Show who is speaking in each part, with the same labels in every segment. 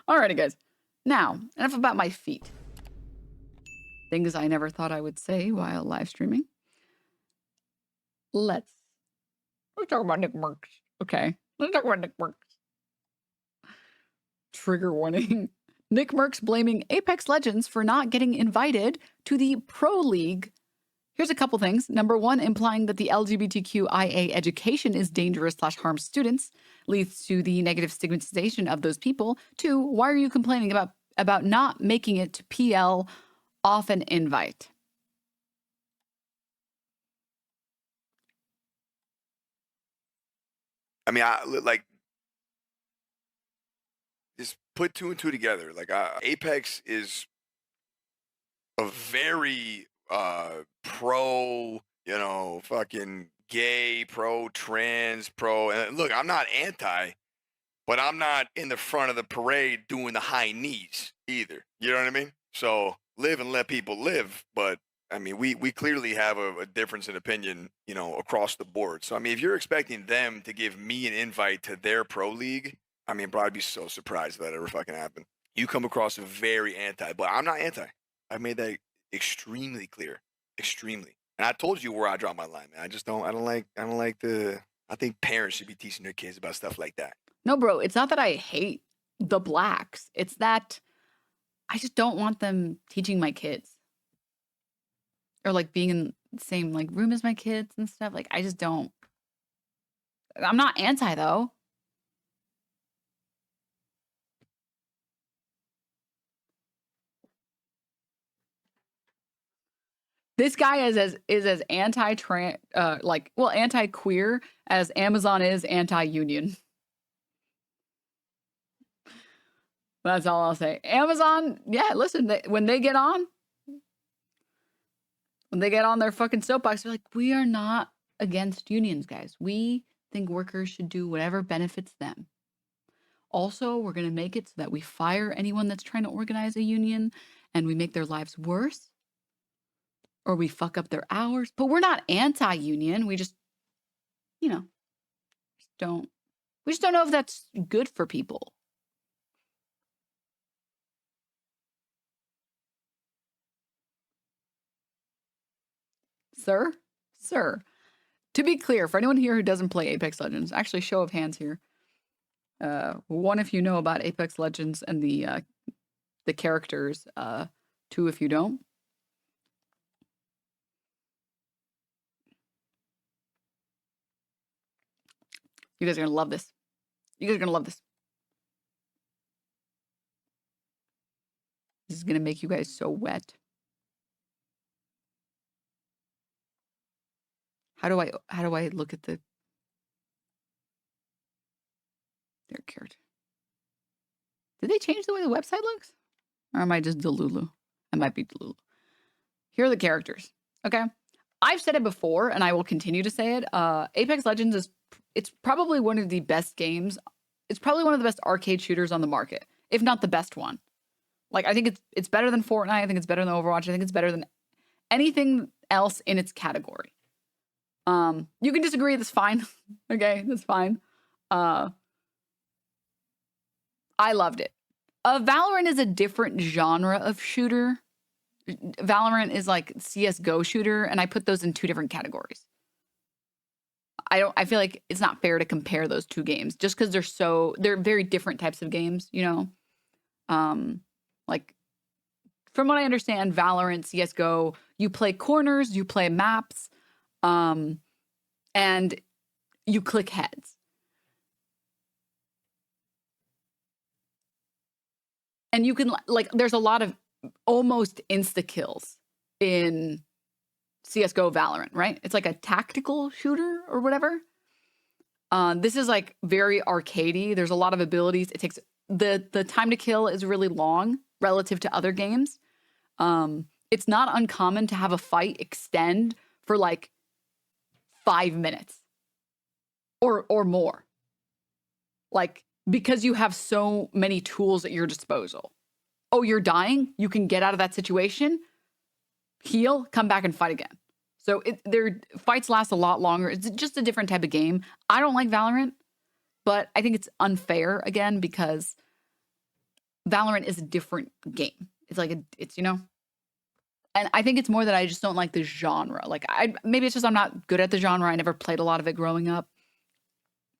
Speaker 1: Alrighty, guys. Now, enough about my feet. Things I never thought I would say while live streaming. Let's talk about Nickmercs. Okay, let's talk about Nickmercs. Trigger warning. Nickmercs blaming Apex Legends for not getting invited to the Pro League. Here's a couple things. Number one, implying that the LGBTQIA education is dangerous / harms students, leads to the negative stigmatization of those people. Two, why are you complaining about not making it to PL off an invite?
Speaker 2: I mean, just put 2 and 2 together. Like, Apex is a very pro, fucking gay, pro trans, pro. And look, I'm not anti, but I'm not in the front of the parade doing the high knees either. You know what I mean? So live and let people live. But I mean, we clearly have a difference in opinion, across the board. So I mean, if you're expecting them to give me an invite to their pro league, I mean, bro, I'd be so surprised if that ever fucking happened. You come across very anti, but I'm not anti. I've made that extremely clear, extremely. And I told you where I draw my line, man. I don't like I think parents should be teaching their kids about stuff like that.
Speaker 1: No, bro, it's not that I hate the blacks. It's that I just don't want them teaching my kids. Or like being in the same like room as my kids and stuff. Like I just don't. I'm not anti though. This guy is as anti-trans anti-queer as Amazon is anti-union. That's all I'll say. Amazon, yeah, listen, when they get on their fucking soapbox, they're like, we are not against unions, guys. We think workers should do whatever benefits them. Also, we're going to make it so that we fire anyone that's trying to organize a union and we make their lives worse or we fuck up their hours. But we're not anti-union. We just, we just don't know if that's good for people. Sir, to be clear, for anyone here who doesn't play Apex Legends, actually show of hands here. One, if you know about Apex Legends and the characters. Two, if you don't. You guys are gonna love this. You guys are gonna love this. This is gonna make you guys so wet. How do I look at their character? Did they change the way the website looks? Or am I just Delulu? I might be Delulu. Here are the characters. Okay. I've said it before and I will continue to say it. Apex Legends it's probably one of the best games. It's probably one of the best arcade shooters on the market, if not the best one. Like, I think it's better than Fortnite. I think it's better than Overwatch. I think it's better than anything else in its category. You can disagree. That's fine. Okay, that's fine. I loved it. Valorant is a different genre of shooter. Valorant is like CSGO shooter, and I put those in two different categories. I feel like it's not fair to compare those two games just because they're very different types of games, Like, from what I understand, Valorant, CSGO, you play corners, you play maps, and you click heads. And you can, like, there's a lot of almost insta-kills in CSGO Valorant, right? It's like a tactical shooter or whatever. This is like very arcadey. There's a lot of abilities. It takes the time to kill is really long relative to other games. It's not uncommon to have a fight extend for like 5 minutes or more. Like, because you have so many tools at your disposal. Oh, you're dying? You can get out of that situation, heal, come back and fight again. So their fights last a lot longer. It's just a different type of game. I don't like Valorant, but I think it's unfair again because Valorant is a different game. It's like it's, you know, and I think it's more that I just don't like the genre. Like maybe it's just I'm not good at the genre. I never played a lot of it growing up.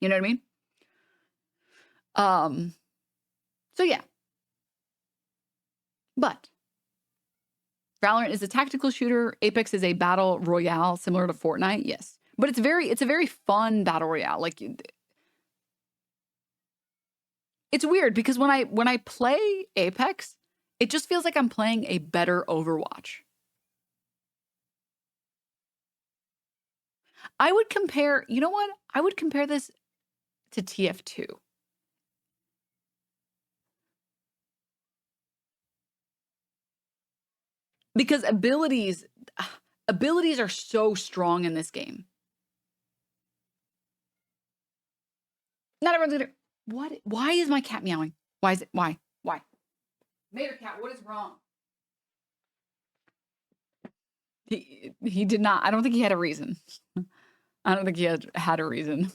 Speaker 1: You know what I mean? So yeah. But Valorant is a tactical shooter. Apex is a battle royale similar to Fortnite. Yes. But it's a very fun battle royale. Like it's weird because when I play Apex, it just feels like I'm playing a better Overwatch. I would compare, you know what? I would compare this to TF2. Because abilities are so strong in this game. Not everyone's gonna. What? Why is my cat meowing? Why is it? Why? Mater cat, what is wrong? He did not. I don't think he had a reason. I don't think he had a reason.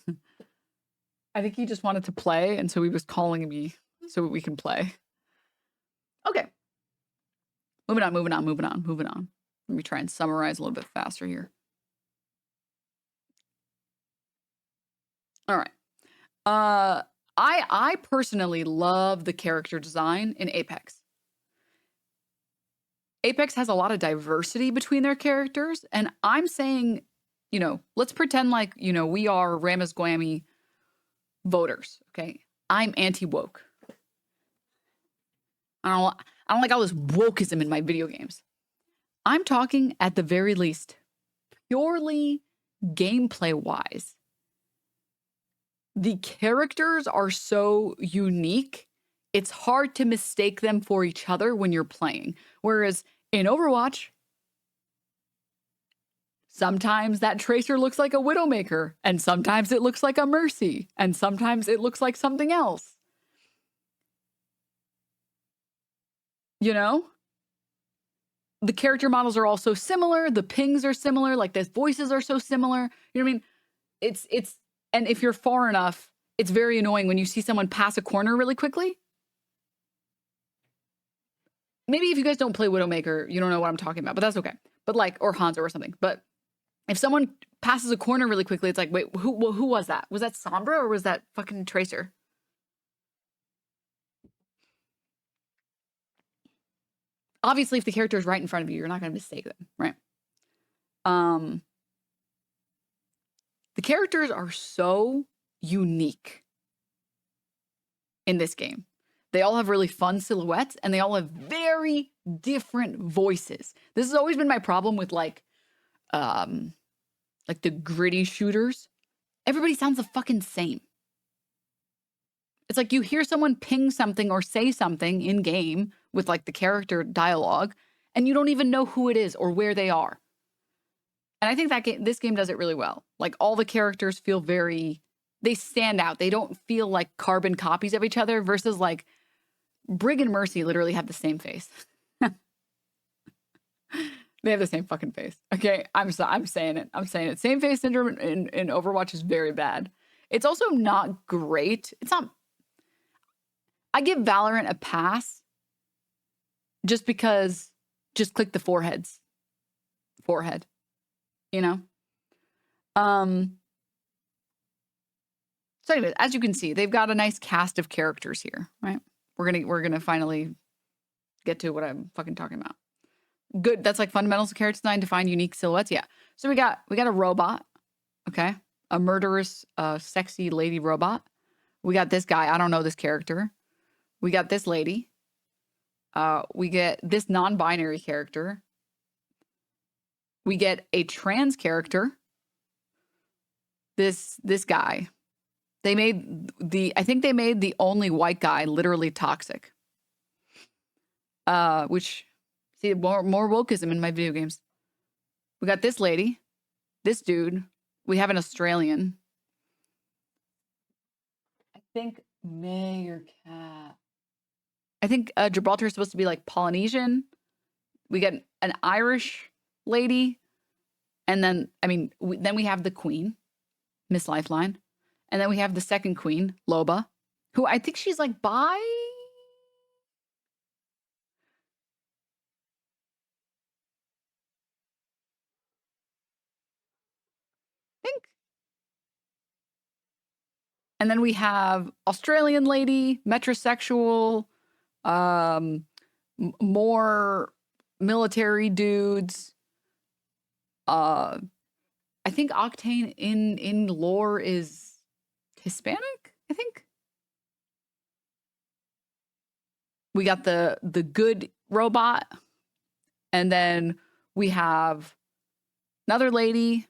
Speaker 1: I think he just wanted to play, and so he was calling me so we can play. Okay. Moving on. Let me try and summarize a little bit faster here. All right. I personally love the character design in Apex. Apex has a lot of diversity between their characters, and I'm saying, you know, let's pretend like, you know, we are Ramaswamy voters, okay? I'm anti-woke. I don't like all this wokeism in my video games. I'm talking at the very least purely gameplay-wise. The characters are so unique, it's hard to mistake them for each other when you're playing. Whereas in Overwatch, sometimes that Tracer looks like a Widowmaker, and sometimes it looks like a Mercy, and sometimes it looks like something else. You know? The character models are all so similar, the pings are similar, like the voices are so similar. You know what I mean? It's and if you're far enough, it's very annoying when you see someone pass a corner really quickly. Maybe if you guys don't play Widowmaker, you don't know what I'm talking about, but that's okay. But like, or Hanzo or something. But if someone passes a corner really quickly, it's like, wait, who was that? Was that Sombra or was that fucking Tracer? Obviously, if the character is right in front of you, you're not going to mistake them, right? The characters are so unique in this game. They all have really fun silhouettes, and they all have very different voices. This has always been my problem with like the gritty shooters. Everybody sounds the fucking same. It's like you hear someone ping something or say something in game with like the character dialogue, and you don't even know who it is or where they are. And I think that this game does it really well. Like all the characters feel they stand out. They don't feel like carbon copies of each other versus like Brig and Mercy literally have the same face. They have the same fucking face. Okay, I'm saying it. Same face syndrome in Overwatch is very bad. It's also not great. It's not. I give Valorant a pass just because. Just click the forehead. You know. So anyway, as you can see, they've got a nice cast of characters here, right? We're gonna finally get to what I'm fucking talking about. Good. That's like fundamentals of character design, define unique silhouettes. Yeah. So we got a robot. Okay. A murderous, sexy lady robot. We got this guy. I don't know this character. We got this lady. We get this non-binary character. We get a trans character. This guy. I think they made the only white guy literally toxic. Which, see, more wokeism in my video games. We got this lady, this dude. We have an Australian. I think Mayor Cat. I think Gibraltar is supposed to be like Polynesian. We got an Irish lady. And then, then we have the queen, Miss Lifeline. And then we have the second queen, Loba, who I think she's like bi. And then we have Australian lady, metrosexual, more military dudes. I think Octane in lore is Hispanic, I think. We got the good robot. And then we have another lady.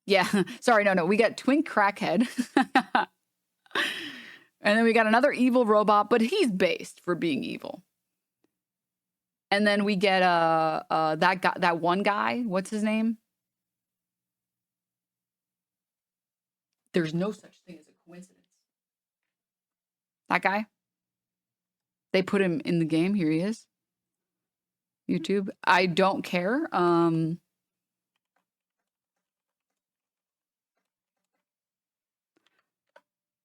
Speaker 1: Yeah, sorry, no. We got Twink Crackhead. And then we got another evil robot, but he's based for being evil. And then we get that one guy. What's his name? There's no such thing as a coincidence. That guy. They put him in the game. Here he is. YouTube. I don't care.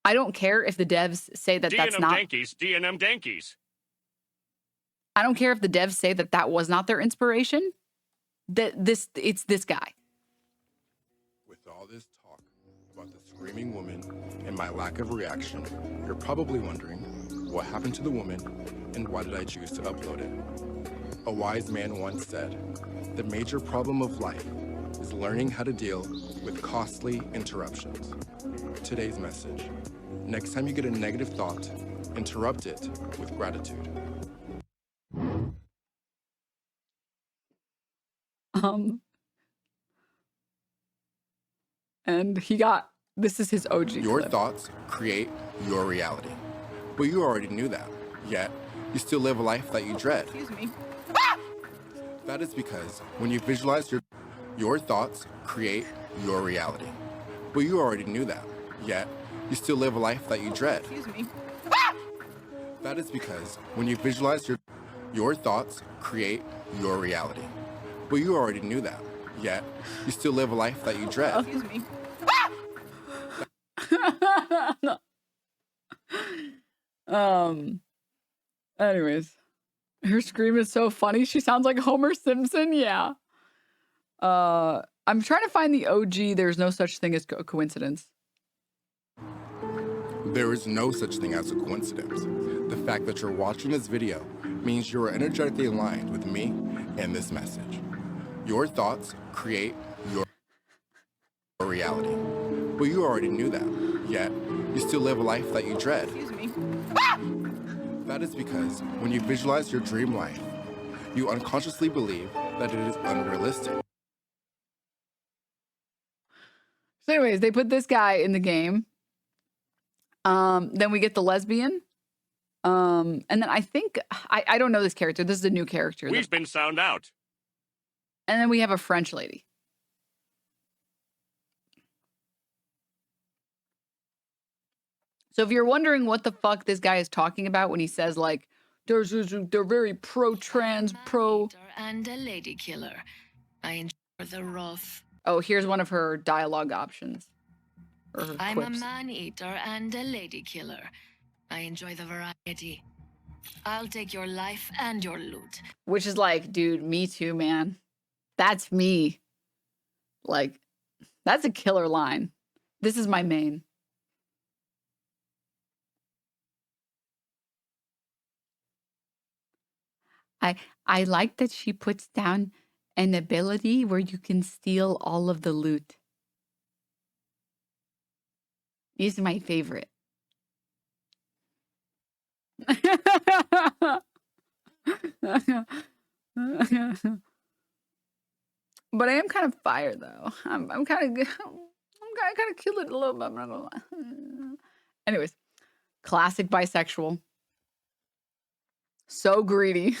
Speaker 1: I don't care if the devs say that that's not.
Speaker 3: DNM Dankies.
Speaker 1: I don't care if the devs say that that was not their inspiration. It's this guy.
Speaker 4: With all this talk about the screaming woman and my lack of reaction, you're probably wondering what happened to the woman and why did I choose to upload it. A wise man once said, the major problem of life is learning how to deal with costly interruptions. Today's message: next time you get a negative thought, interrupt it with gratitude.
Speaker 1: And this is his OG
Speaker 4: Your
Speaker 1: clip.
Speaker 4: thoughts create your reality. But you already knew that, yet you still live a life that you dread.
Speaker 1: Excuse me.
Speaker 4: That is because when you visualize your thoughts create your reality. But you already knew that, yet you still live a life that you dread.
Speaker 1: Excuse me.
Speaker 4: That is because when you visualize your thoughts create your reality. But you already knew that, yet you still live a life that you dread.
Speaker 1: Excuse me. Anyways, her scream is so funny. She sounds like Homer Simpson. Yeah. I'm trying to find the OG. There's no such thing as a coincidence.
Speaker 4: There is no such thing as a coincidence. The fact that you're watching this video means you are energetically aligned with me and this message. Your thoughts create your reality. But you already knew that, yet you still live a life that you dread.
Speaker 1: Excuse me.
Speaker 4: That is because when you visualize your dream life, you unconsciously believe that it is unrealistic.
Speaker 1: So anyways, they put this guy in the game. Then we get the lesbian. And then I think, I don't know this character. This is a new character.
Speaker 3: We've been sound out.
Speaker 1: And then we have a French lady. So if you're wondering what the fuck this guy is talking about when he says like, they're very pro-trans, pro...
Speaker 5: And a lady killer. I enjoy the rough.
Speaker 1: Oh, here's one of her dialogue options. Or her
Speaker 5: I'm
Speaker 1: quips.
Speaker 5: a man-eater and a lady killer. I enjoy the variety. I'll take your life and your loot.
Speaker 1: Which is like, dude, me too, man. That's me. Like, that's a killer line. This is my main. I like that she puts down an ability where you can steal all of the loot. These are my favorite. But I am kind of fire though. I'm kind of kill it a little bit. I'm not gonna lie. Anyways, classic bisexual. So greedy.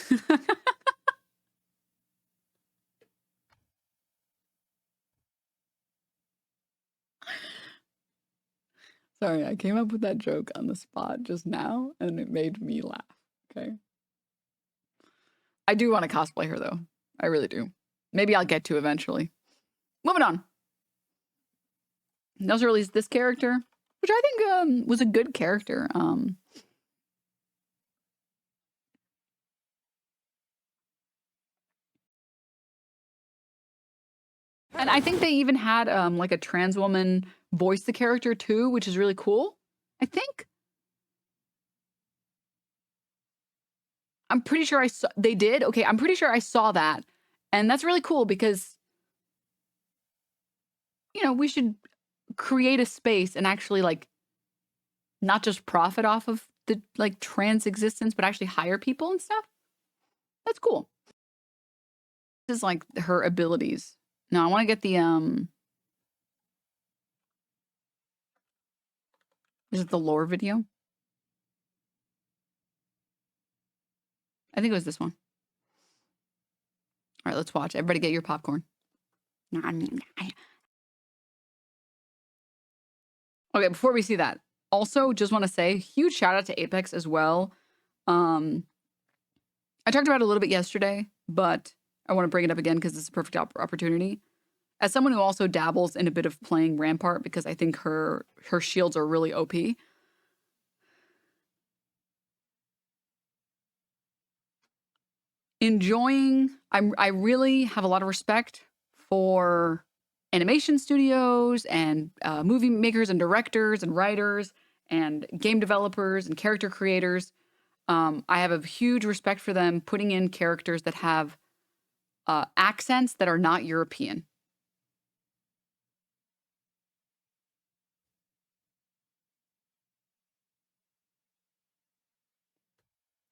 Speaker 1: Sorry, I came up with that joke on the spot just now, and it made me laugh. Okay. I do want to cosplay her though. I really do. Maybe I'll get to eventually. Moving on. They also released this character, which I think was a good character. And I think they even had like a trans woman voice the character too, which is really cool. I think. I'm pretty sure I saw they did. Okay, I'm pretty sure I saw that. And that's really cool because you know, we should create a space and actually like not just profit off of the like trans existence, but actually hire people and stuff. That's cool. This is like her abilities. Now I want to get the is it the lore video? I think it was this one. All right, let's watch. Everybody get your popcorn. Okay, before we see that, also just want to say huge shout out to Apex as well. I talked about it a little bit yesterday, but I want to bring it up again because it's a perfect opportunity. As someone who also dabbles in a bit of playing Rampart because I think her shields are really OP. I really have a lot of respect for animation studios and movie makers and directors and writers and game developers and character creators. I have a huge respect for them putting in characters that have accents that are not European.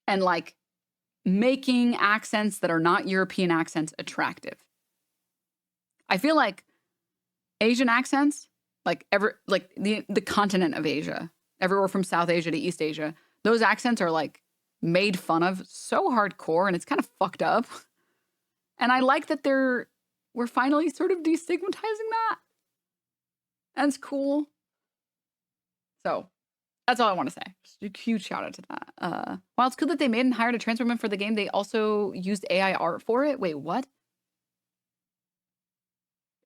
Speaker 1: And like making accents that are not European accents attractive. I feel like Asian accents, like the continent of Asia, everywhere from South Asia to East Asia, those accents are like made fun of so hardcore and it's kind of fucked up. And I like that we're finally sort of destigmatizing that. That's cool. So that's all I want to say. Just a huge shout out to that. While it's cool that they made and hired a trans woman for the game, they also used AI art for it. Wait, what?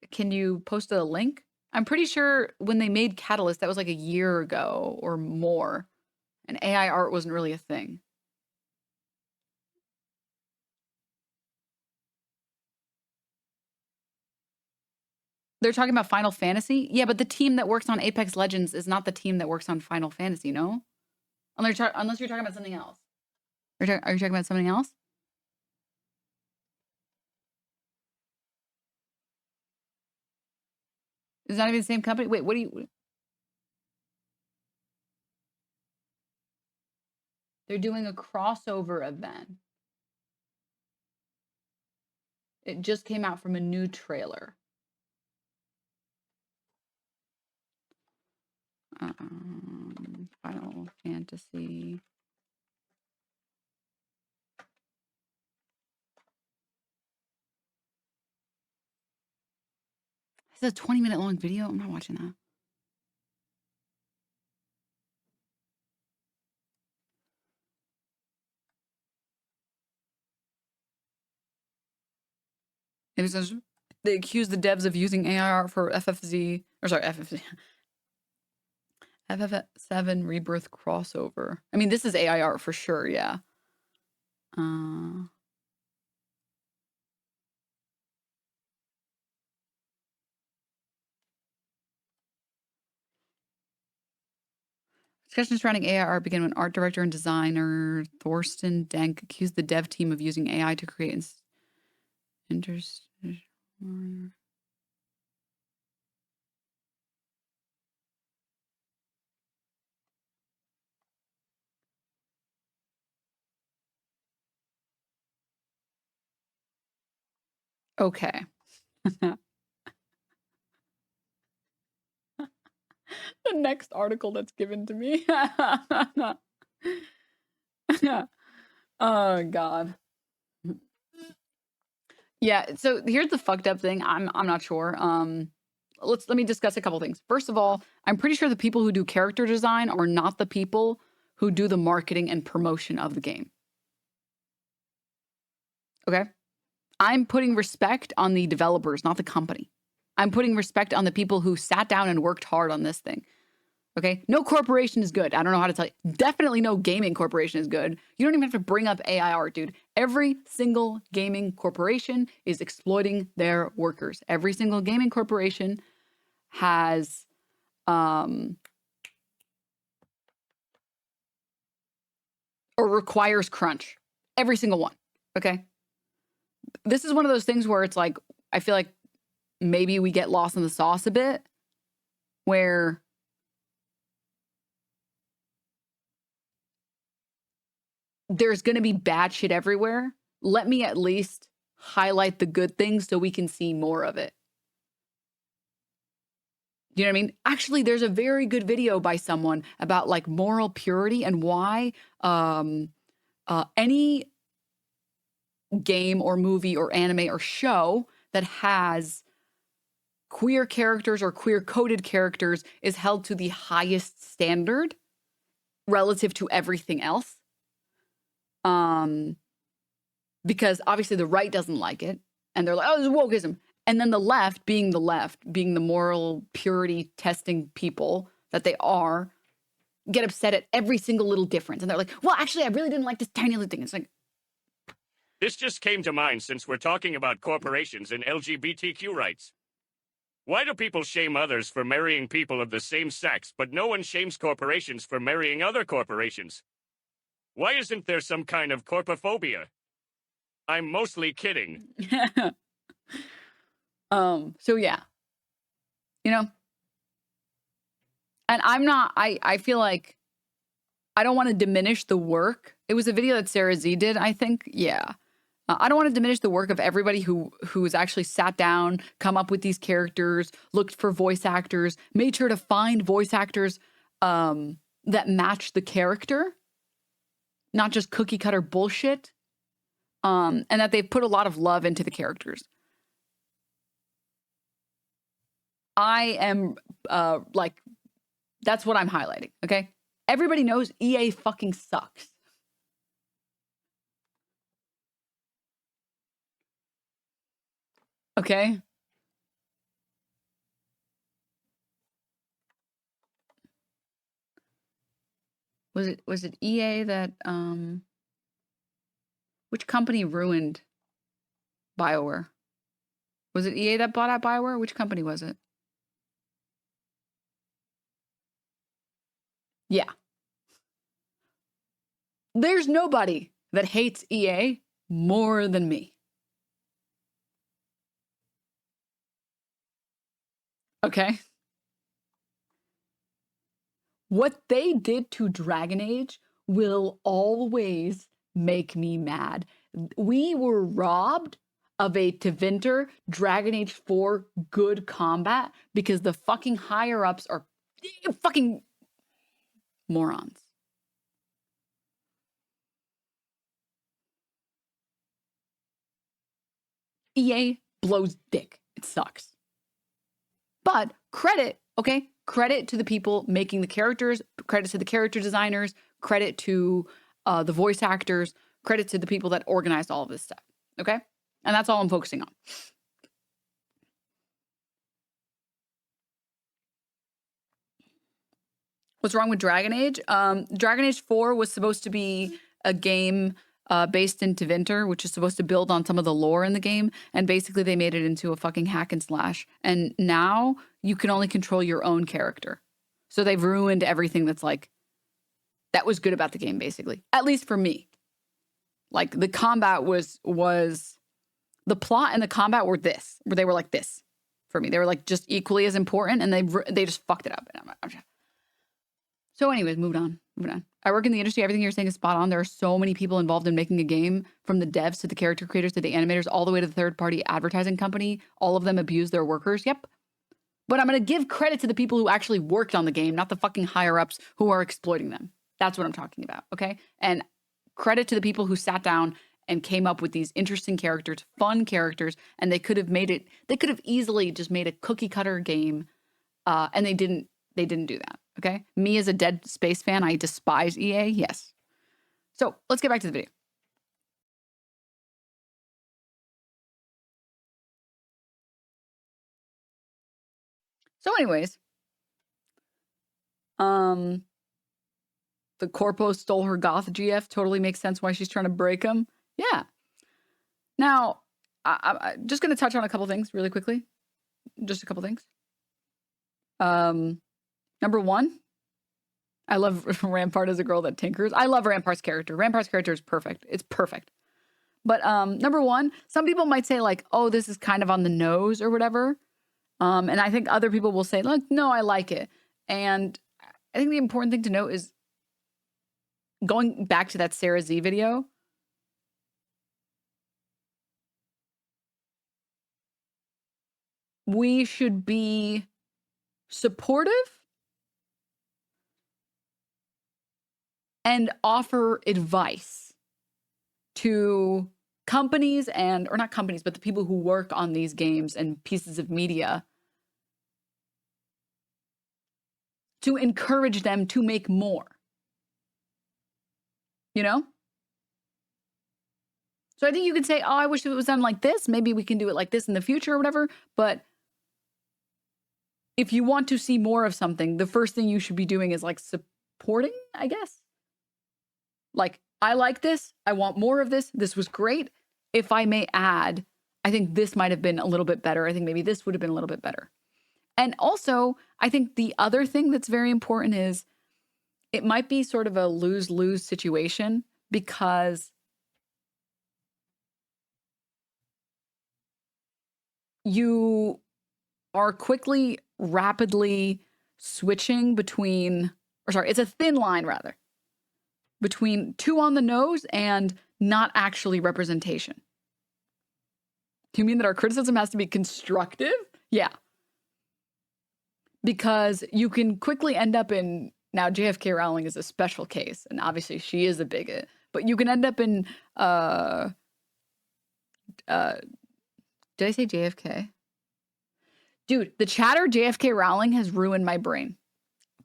Speaker 1: Can you post a link? I'm pretty sure when they made Catalyst, that was like a year ago or more. And AI art wasn't really a thing. They're talking about Final Fantasy? Yeah, but the team that works on Apex Legends is not the team that works on Final Fantasy, no? Unless you're talking about something else. Are you talking about something else? It's not even the same company? Wait, what do you... They're doing a crossover event. It just came out from a new trailer. Final Fantasy. This is a 20-minute long video. I'm not watching that. It says they accuse the devs of using AI for FFZ, or sorry, FFZ. FF7 Rebirth crossover. I mean, this is AI art for sure, yeah. Discussions surrounding AI art began when art director and designer Thorsten Denk accused the dev team of using AI to create Okay. The next article that's given to me. Oh God. Yeah, so here's the fucked up thing. I'm not sure. Let me discuss a couple things. First of all, I'm pretty sure the people who do character design are not the people who do the marketing and promotion of the game. Okay? I'm putting respect on the developers, not the company. I'm putting respect on the people who sat down and worked hard on this thing. Okay? No corporation is good. I don't know how to tell you. Definitely no gaming corporation is good. You don't even have to bring up AI art, dude. Every single gaming corporation is exploiting their workers. Every single gaming corporation has or requires crunch. Every single one. Okay? This is one of those things where it's like, I feel like maybe we get lost in the sauce a bit, where there's going to be bad shit everywhere. Let me at least highlight the good things so we can see more of it. You know what I mean? Actually, there's a very good video by someone about like moral purity and why any game or movie or anime or show that has queer characters or queer coded characters is held to the highest standard relative to everything else. Because obviously the right doesn't like it, and they're like, oh, this is wokeism. And then the left, being the moral purity testing people that they are, get upset at every single little difference. And they're like, well, actually, I really didn't like this tiny little thing. It's like,
Speaker 3: This just came to mind since we're talking about corporations and LGBTQ rights. Why do people shame others for marrying people of the same sex, but no one shames corporations for marrying other corporations? Why isn't there some kind of corpophobia? I'm mostly kidding.
Speaker 1: so yeah, you know, and I feel like I don't want to diminish the work. It was a video that Sarah Z did, I think. Yeah. I don't want to diminish the work of everybody who's actually sat down, come up with these characters, looked for voice actors, made sure to find voice actors that match the character, not just cookie cutter bullshit, and that they've put a lot of love into the characters. I am like, that's what I'm highlighting, okay? Everybody knows EA fucking sucks. Okay? Was it EA that which company ruined BioWare? Was it EA that bought out BioWare? Which company was it? Yeah. There's nobody that hates EA more than me. Okay? What they did to Dragon Age will always make me mad. We were robbed of a Tevinter Dragon Age 4 good combat because the fucking higher ups are fucking morons. EA blows dick. It sucks. But credit, okay? Credit to the people making the characters, credit to the character designers, credit to the voice actors, credit to the people that organized all of this stuff, okay? And that's all I'm focusing on. What's wrong with Dragon Age? Dragon Age 4 was supposed to be a game based in Tevinter, which is supposed to build on some of the lore in the game. And basically they made it into a fucking hack and slash. And now you can only control your own character. So they've ruined everything that was good about the game, basically. At least for me. Like the combat was the plot and the combat were where they were like this for me. They were like just equally as important, and they just fucked it up. And so anyways, moving on. I work in the industry. Everything you're saying is spot on. There are so many people involved in making a game, from the devs to the character creators to the animators, all the way to the third-party advertising company. All of them abuse their workers. Yep. But I'm going to give credit to the people who actually worked on the game, not the fucking higher-ups who are exploiting them. That's what I'm talking about, okay? And credit to the people who sat down and came up with these interesting characters, fun characters, and they could have easily just made a cookie-cutter game, and they didn't do that. Okay. Me as a Dead Space fan, I despise EA. Yes. So let's get back to the video. So anyways, The Corpo stole her goth GF. Totally makes sense why she's trying to break him. Yeah. Now, I'm just going to touch on a couple things really quickly. Just a couple things. Number one, I love Rampart as a girl that tinkers. I love Rampart's character. Rampart's character is perfect. It's perfect. But number one, some people might say like, oh, this is kind of on the nose or whatever. And I think other people will say, like, no, I like it. And I think the important thing to note is going back to that Sarah Z video. We should be supportive and offer advice to companies or not companies, but the people who work on these games and pieces of media to encourage them to make more. You know? So I think you could say, oh, I wish it was done like this. Maybe we can do it like this in the future or whatever. But if you want to see more of something, the first thing you should be doing is like supporting, I guess. Like, I like this. I want more of this. This was great. If I may add, I think this might have been a little bit better. I think maybe this would have been a little bit better. And also, I think the other thing that's very important is it might be sort of a lose-lose situation because you are rapidly switching between, or sorry, it's a thin line rather, between too on the nose and not actually representation. Do you mean that our criticism has to be constructive? Yeah. Because you can quickly end up in, now JFK Rowling is a special case, and obviously she is a bigot, but you can end up in, did I say JFK? Dude, the chatter JFK Rowling has ruined my brain.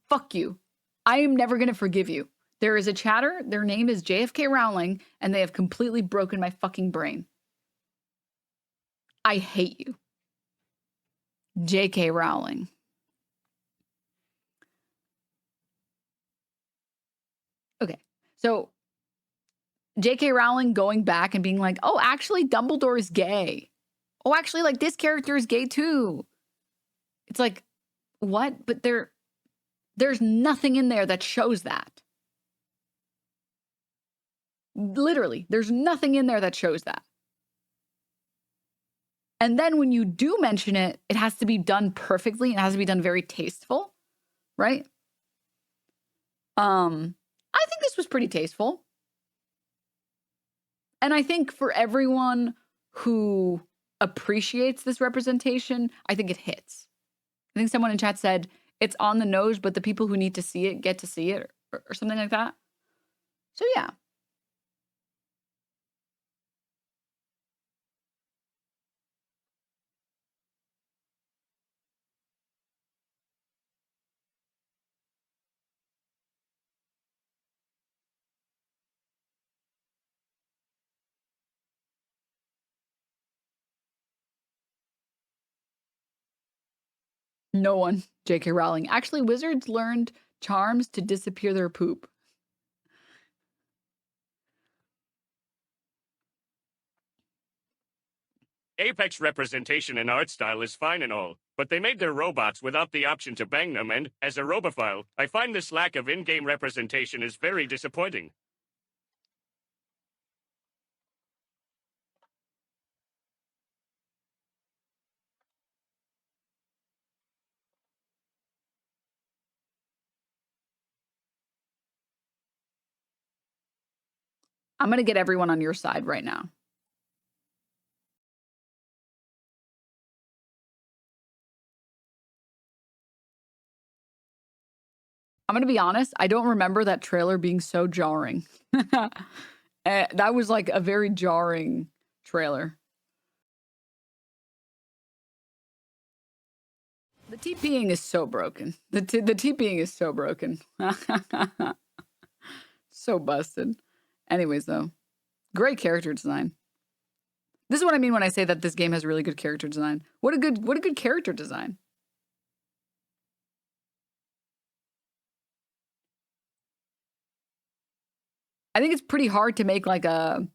Speaker 1: Fuck you. I am never going to forgive you. There is a chatter, their name is JFK Rowling, and they have completely broken my fucking brain. I hate you. JK Rowling. Okay, so JK Rowling going back and being like, oh, actually Dumbledore is gay. Oh, actually, like, this character is gay too. It's like, what? But there's nothing in there that shows that. Literally, there's nothing in there that shows that. And then when you do mention it, it has to be done perfectly. It has to be done very tasteful, right? I think this was pretty tasteful. And I think for everyone who appreciates this representation, I think it hits. I think someone in chat said it's on the nose, but the people who need to see it get to see it or something like that. So yeah. No one. J.K. Rowling. Actually, wizards learned charms to disappear their poop.
Speaker 3: Apex representation and art style is fine and all, but they made their robots without the option to bang them, and, as a robophile, I find this lack of in-game representation is very disappointing.
Speaker 1: I'm going to get everyone on your side right now. I'm going to be honest. I don't remember that trailer being so jarring. That was like a very jarring trailer. The TPing is so broken. The TPing is so broken. So busted. Anyways, though, great character design. This is what I mean when I say that this game has really good character design. What a good character design. I think it's pretty hard to make like a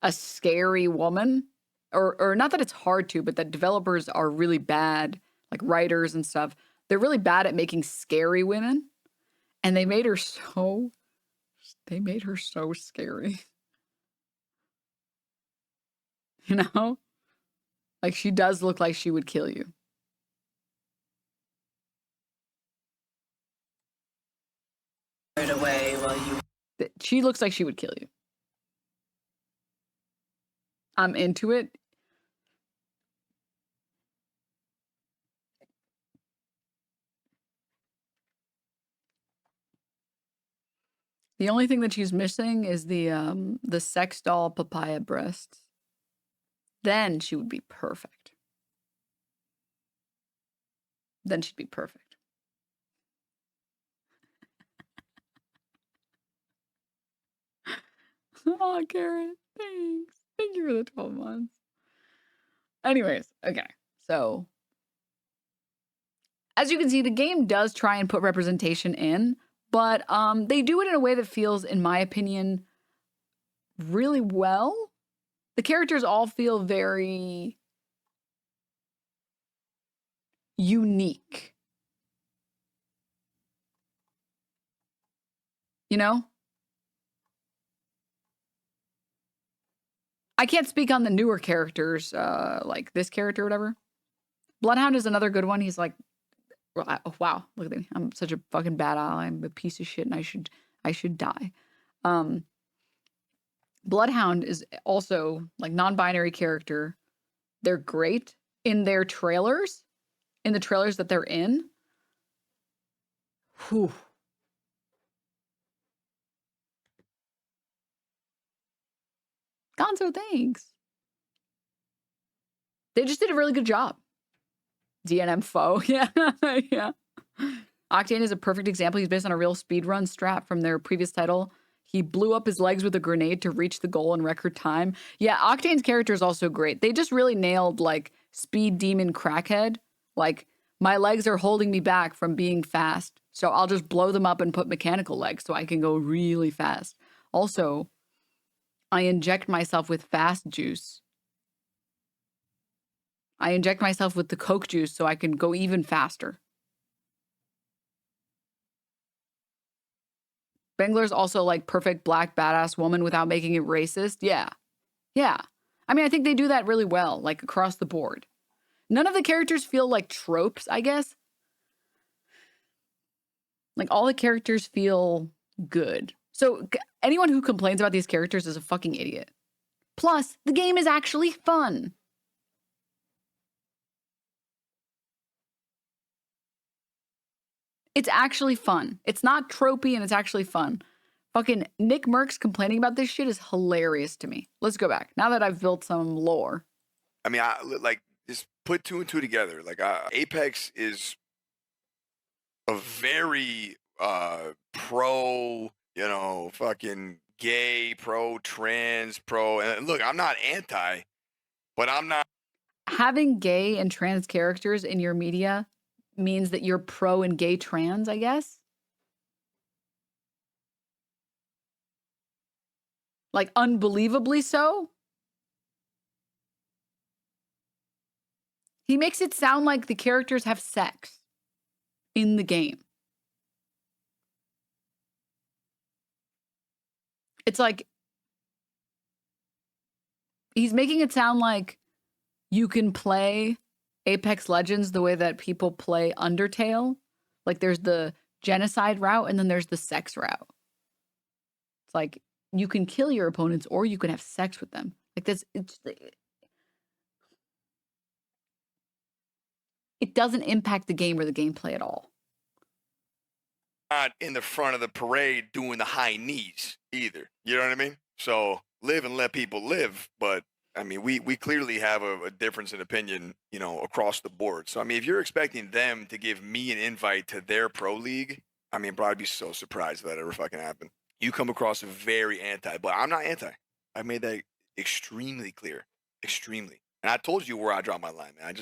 Speaker 1: scary woman, or not that it's hard to, but that developers are really bad, like writers and stuff. They're really bad at making scary women, and they made her so scary. You know? Like she does look like she would kill you.
Speaker 6: Away while you
Speaker 1: She looks like she would kill you. I'm into it. The only thing that she's missing is the sex doll papaya breasts. Then she would be perfect. Then she'd be perfect. Oh, Garrett, thanks. Thank you for the 12 months. Anyways, okay. So, as you can see, the game does try and put representation in, but they do it in a way that feels, in my opinion, really well. The characters all feel very unique. You know? I can't speak on the newer characters, like this character or whatever. Bloodhound is another good one. He's like, oh, wow, look at me. I'm such a fucking bad ally. I'm a piece of shit and I should die. Bloodhound is also like non-binary character. They're great in their trailers, in the trailers that they're in. Whew. Gonzo, thanks. They just did a really good job. DNM foe. Yeah. Yeah. Octane is a perfect example. He's based on a real speedrun strat from their previous title. He blew up his legs with a grenade to reach the goal in record time. Yeah, Octane's character is also great. They just really nailed like speed demon crackhead. Like, my legs are holding me back from being fast, so I'll just blow them up and put mechanical legs so I can go really fast. Also, I inject myself with fast juice. I inject myself with the Coke juice so I can go even faster. Bengler's also like perfect black badass woman without making it racist. Yeah. Yeah. I mean, I think they do that really well, like across the board. None of the characters feel like tropes, I guess. Like all the characters feel good. So anyone who complains about these characters is a fucking idiot. Plus, the game is actually fun. It's actually fun. It's not tropey and it's actually fun. Fucking Nickmercs complaining about this shit is hilarious to me. Let's go back. Now that I've built some lore.
Speaker 2: I mean, like just put two and two together. Like Apex is a very pro, fucking gay, pro trans, pro. And look, I'm not anti, but I'm not.
Speaker 1: Having gay and trans characters in your media means that you're pro and gay trans, I guess. Like unbelievably so. He makes it sound like the characters have sex in the game. It's like he's making it sound like you can play Apex Legends the way that people play Undertale. Like there's the genocide route and then there's the sex route. It's like you can kill your opponents or you can have sex with them. Like this, it doesn't impact the game or the gameplay at all.
Speaker 2: Not in the front of the parade doing the high knees either. You know what I mean? So live and let people live. But I mean, we clearly have a difference in opinion, across the board. So I mean, if you're expecting them to give me an invite to their pro league, I mean, bro, I'd be so surprised if that ever fucking happened. You come across very anti, but I'm not anti. I made that extremely clear. Extremely. And I told you where I draw my line, man.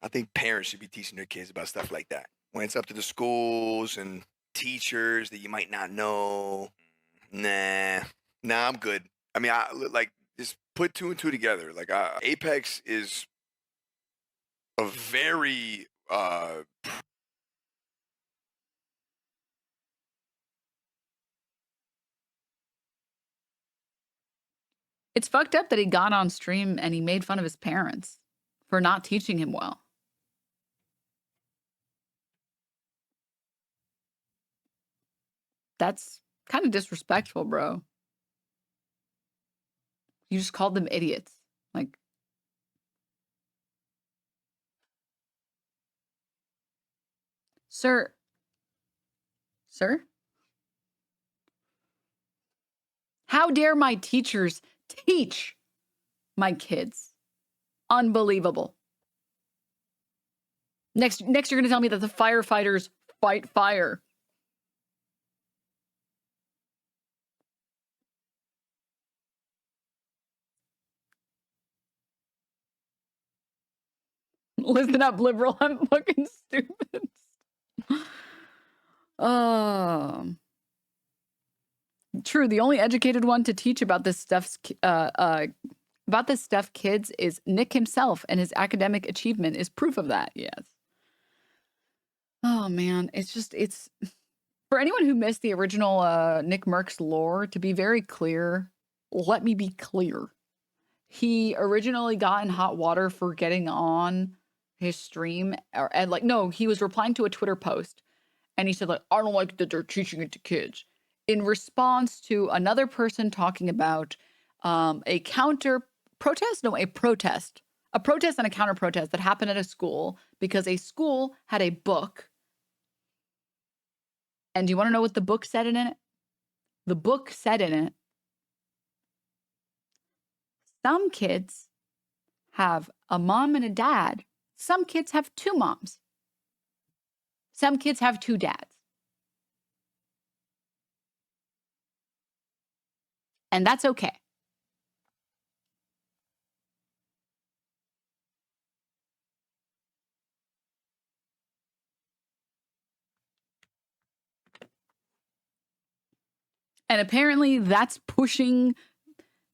Speaker 2: I think parents should be teaching their kids about stuff like that. When it's up to the schools and teachers that you might not know, Nah, I'm good. I mean, like just put two and two together. Like Apex is a very
Speaker 1: It's fucked up that he got on stream and he made fun of his parents for not teaching him well. That's kind of disrespectful, bro. You just called them idiots. Like, sir, how dare my teachers teach my kids? Unbelievable. Next you're going to tell me that the firefighters fight fire. Listen up, liberal. I'm fucking stupid. True. The only educated one to teach about this stuff, kids, is Nick himself, and his academic achievement is proof of that. Yes. Oh man, it's for anyone who missed the original Nickmercs lore. To be very clear, let me be clear. He originally got in hot water for getting on his stream, he was replying to a Twitter post, and he said, like, I don't like that they're teaching it to kids, in response to another person talking about a protest and a counter protest that happened at a school because a school had a book. And do you want to know what the book said in it? The book said in it, some kids have a mom and a dad. Some kids have two moms. Some kids have two dads. And that's okay. And apparently that's pushing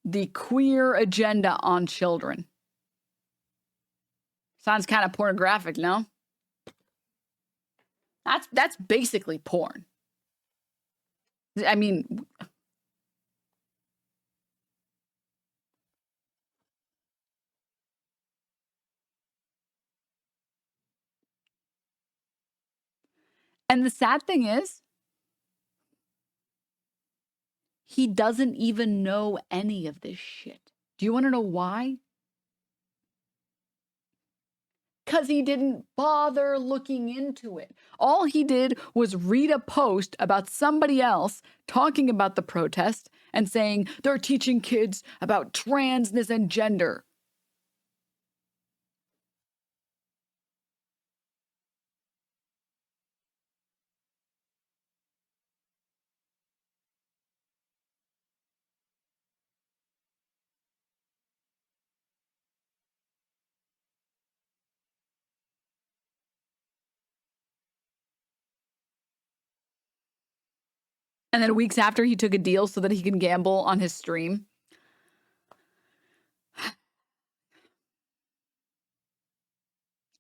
Speaker 1: the queer agenda on children. Sounds kind of pornographic, no? That's basically porn. I mean, and the sad thing is, he doesn't even know any of this shit. Do you want to know why? Because he didn't bother looking into it. All he did was read a post about somebody else talking about the protest and saying they're teaching kids about transness and gender. And then weeks after, he took a deal so that he can gamble on his stream.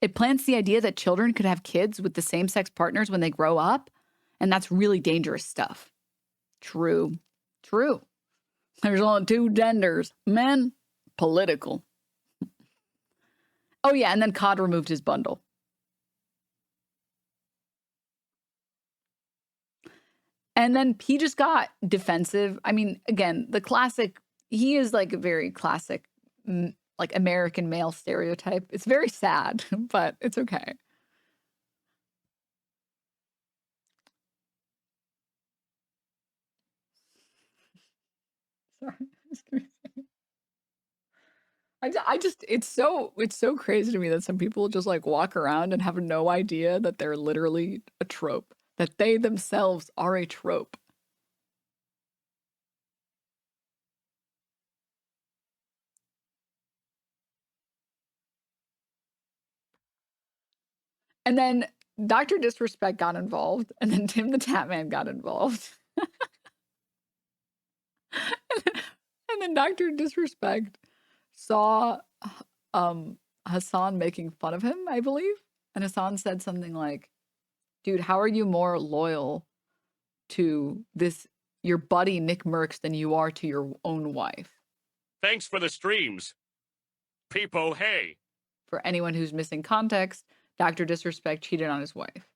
Speaker 1: It plants the idea that children could have kids with the same-sex partners when they grow up, and that's really dangerous stuff. True. There's only two genders, men, political. Oh yeah, and then COD removed his bundle. And then he just got defensive. I mean, again, the classic, he is like a very classic, like American male stereotype. It's very sad, but it's okay. Sorry. It's so crazy to me that some people just like walk around and have no idea that they're literally a trope, that they themselves are a trope. And then Dr. Disrespect got involved, and then Tim the Tatman got involved. And Dr. Disrespect saw Hassan making fun of him, I believe. And Hassan said something like, dude, how are you more loyal to your buddy Nickmercs than you are to your own wife?
Speaker 3: Thanks for the streams. People, hey.
Speaker 1: For anyone who's missing context, Dr. Disrespect cheated on his wife.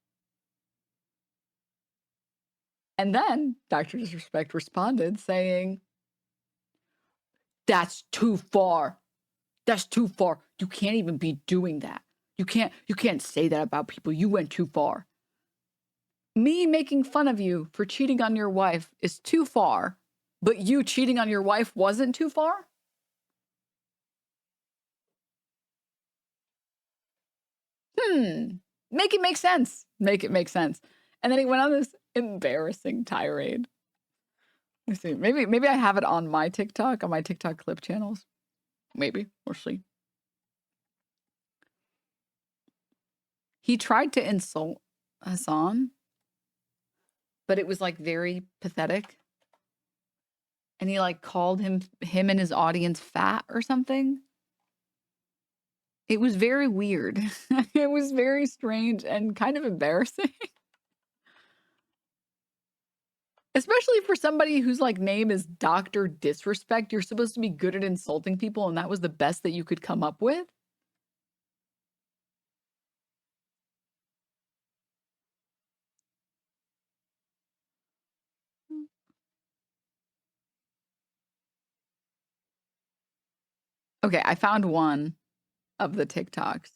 Speaker 1: And then Dr. Disrespect responded saying, that's too far. That's too far. You can't even be doing that. You can't say that about people. You went too far. Me making fun of you for cheating on your wife is too far, but you cheating on your wife wasn't too far? Make it make sense. Make it make sense. And then he went on this embarrassing tirade. Let's see. Maybe I have it on my TikTok clip channels. Maybe. We'll see. He tried to insult Hassan, but it was like very pathetic. And he like called him and his audience fat or something. It was very weird. It was very strange and kind of embarrassing. Especially for somebody whose like name is Dr. Disrespect. You're supposed to be good at insulting people, and that was the best that you could come up with. Okay, I found one of the TikToks.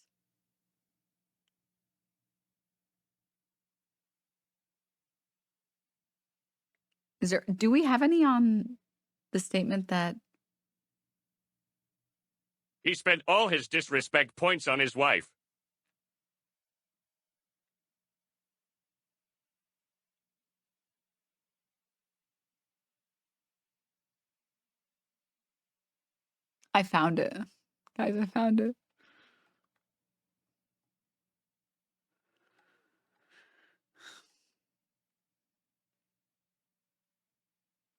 Speaker 1: Do we have any on the statement that
Speaker 3: He spent all his disrespect points on his wife.
Speaker 1: I found it. Guys, I found it.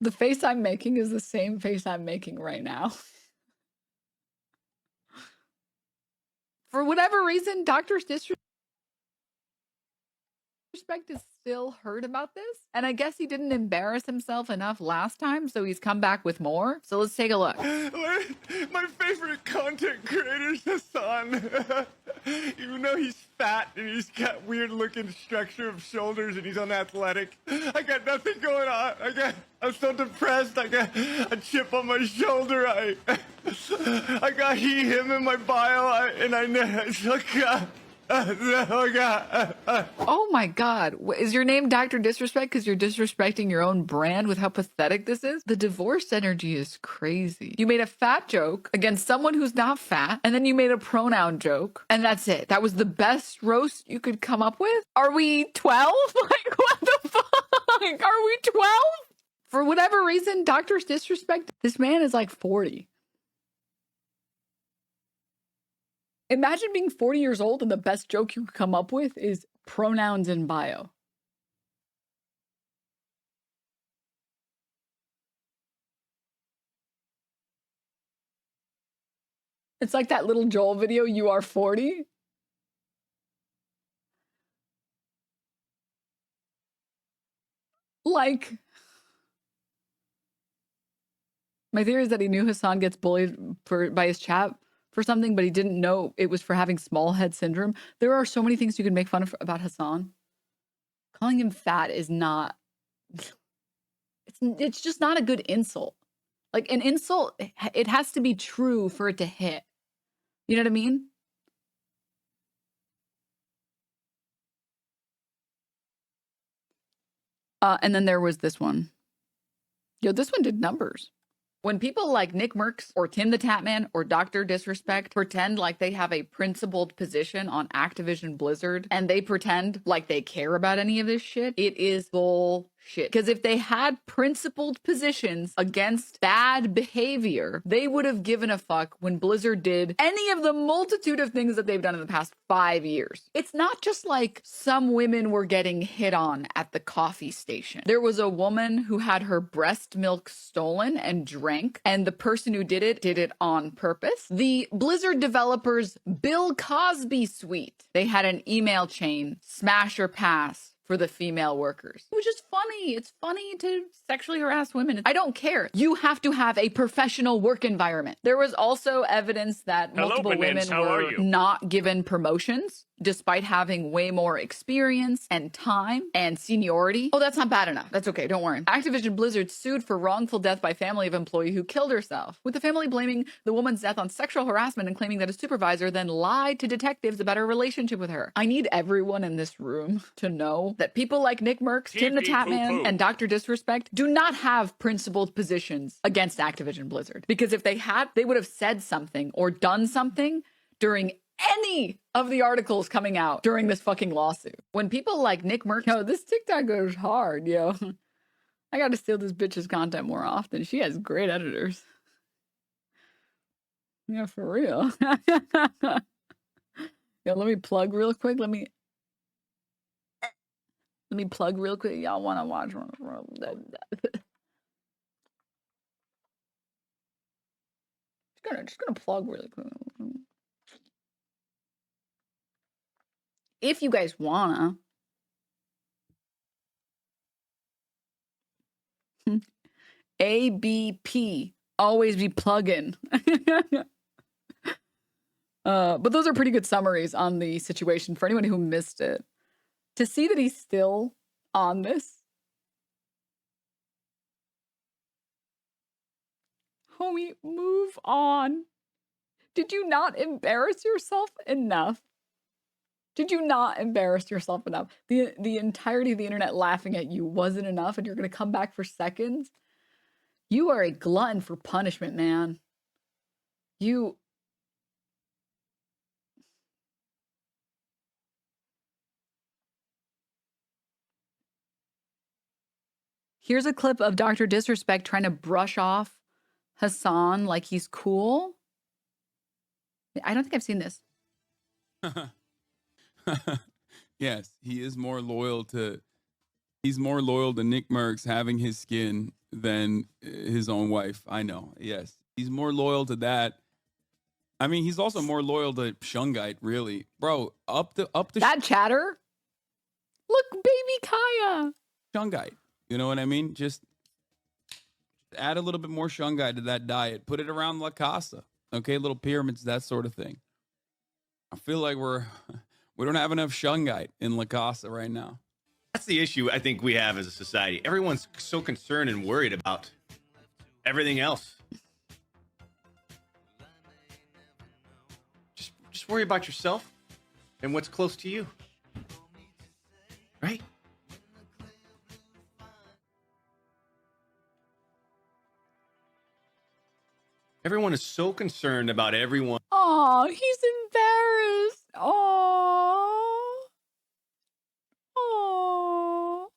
Speaker 1: The face I'm making is the same face I'm making right now. For whatever reason, Dr. Disrespect is still heard about this. And I guess he didn't embarrass himself enough last time, so he's come back with more. So let's take a look.
Speaker 6: My favorite content creator is Hassan. Even though he's fat and he's got weird looking structure of shoulders and he's unathletic, I got nothing going on. I'm so depressed. I got a chip on my shoulder. I got him in my bio,
Speaker 1: Oh my God. Is your name Dr. Disrespect because you're disrespecting your own brand with how pathetic this is? The divorce energy is crazy. You made a fat joke against someone who's not fat, and then you made a pronoun joke, and that's it. That was the best roast you could come up with? Are we 12? Like, what the fuck? Are we 12? For whatever reason, Dr. Disrespect, this man is like 40. Imagine being 40 years old and the best joke you could come up with is pronouns in bio. It's like that little Joel video, You Are 40. Like, my theory is that he knew Hassan gets bullied by his chat for something, but he didn't know it was for having small head syndrome. There are so many things you can make fun of about Hassan. Calling him fat is not, it's just not a good insult. Like an insult, it has to be true for it to hit. You know what I mean? And then there was this one. Yo, this one did numbers. When people like Nickmercs or Tim the Tatman or Dr. Disrespect pretend like they have a principled position on Activision Blizzard and they pretend like they care about any of this shit, it is bullshit. shit. Because if they had principled positions against bad behavior, they would have given a fuck when Blizzard did any of the multitude of things that they've done in the past 5 years. It's not just like some women were getting hit on at the coffee station. There was a woman who had her breast milk stolen and drank, and the person who did it on purpose. The Blizzard developers Bill Cosby suite, they had an email chain, smash or pass, for the female workers. Which is funny. It's funny to sexually harass women. I don't care. You have to have a professional work environment. There was also evidence that multiple women were not given promotions despite having way more experience and time and seniority. Oh, that's not bad enough. That's okay. Don't worry. Activision Blizzard sued for wrongful death by family of employee who killed herself, with the family blaming the woman's death on sexual harassment and claiming that a supervisor then lied to detectives about her relationship with her. I need everyone in this room to know that people like Nickmercs, Tim the Tatman, and Dr. Disrespect do not have principled positions against Activision Blizzard. Because if they had, they would have said something or done something during any of the articles coming out during this fucking lawsuit. When people like Nickmercs, yo, this TikTok goes hard, yo. I gotta steal this bitch's content more often. She has great editors. Yeah, for real. Yo, let me plug real quick. Let me plug real quick. Y'all want to watch one? Just gonna plug really quick. If you guys wanna. ABP. Always be plugging. But those are pretty good summaries on the situation for anyone who missed it. To see that he's still on this. Homie, move on. Did you not embarrass yourself enough? Did you not embarrass yourself enough? The entirety of the internet laughing at you wasn't enough, and you're going to come back for seconds? You are a glutton for punishment, man. You... Here's a clip of Dr. Disrespect trying to brush off Hassan like he's cool. I don't think I've seen this.
Speaker 7: Yes, he is more loyal to... He's more loyal to Nickmercs having his skin than his own wife. I know, yes. He's more loyal to that. I mean, he's also more loyal to Shungite, really. Bro, up the...
Speaker 1: That chatter? Look, baby Kaya!
Speaker 7: Shungite. You know what I mean? Just add a little bit more Shungite to that diet. Put it around La Casa. Okay, little pyramids, that sort of thing. I feel like we don't have enough Shungite in La Casa right now.
Speaker 8: That's the issue I think we have as a society. Everyone's so concerned and worried about everything else. Just worry about yourself and what's close to you. Right? Everyone is so concerned about everyone.
Speaker 1: Oh, he's embarrassed. Oh. Oh.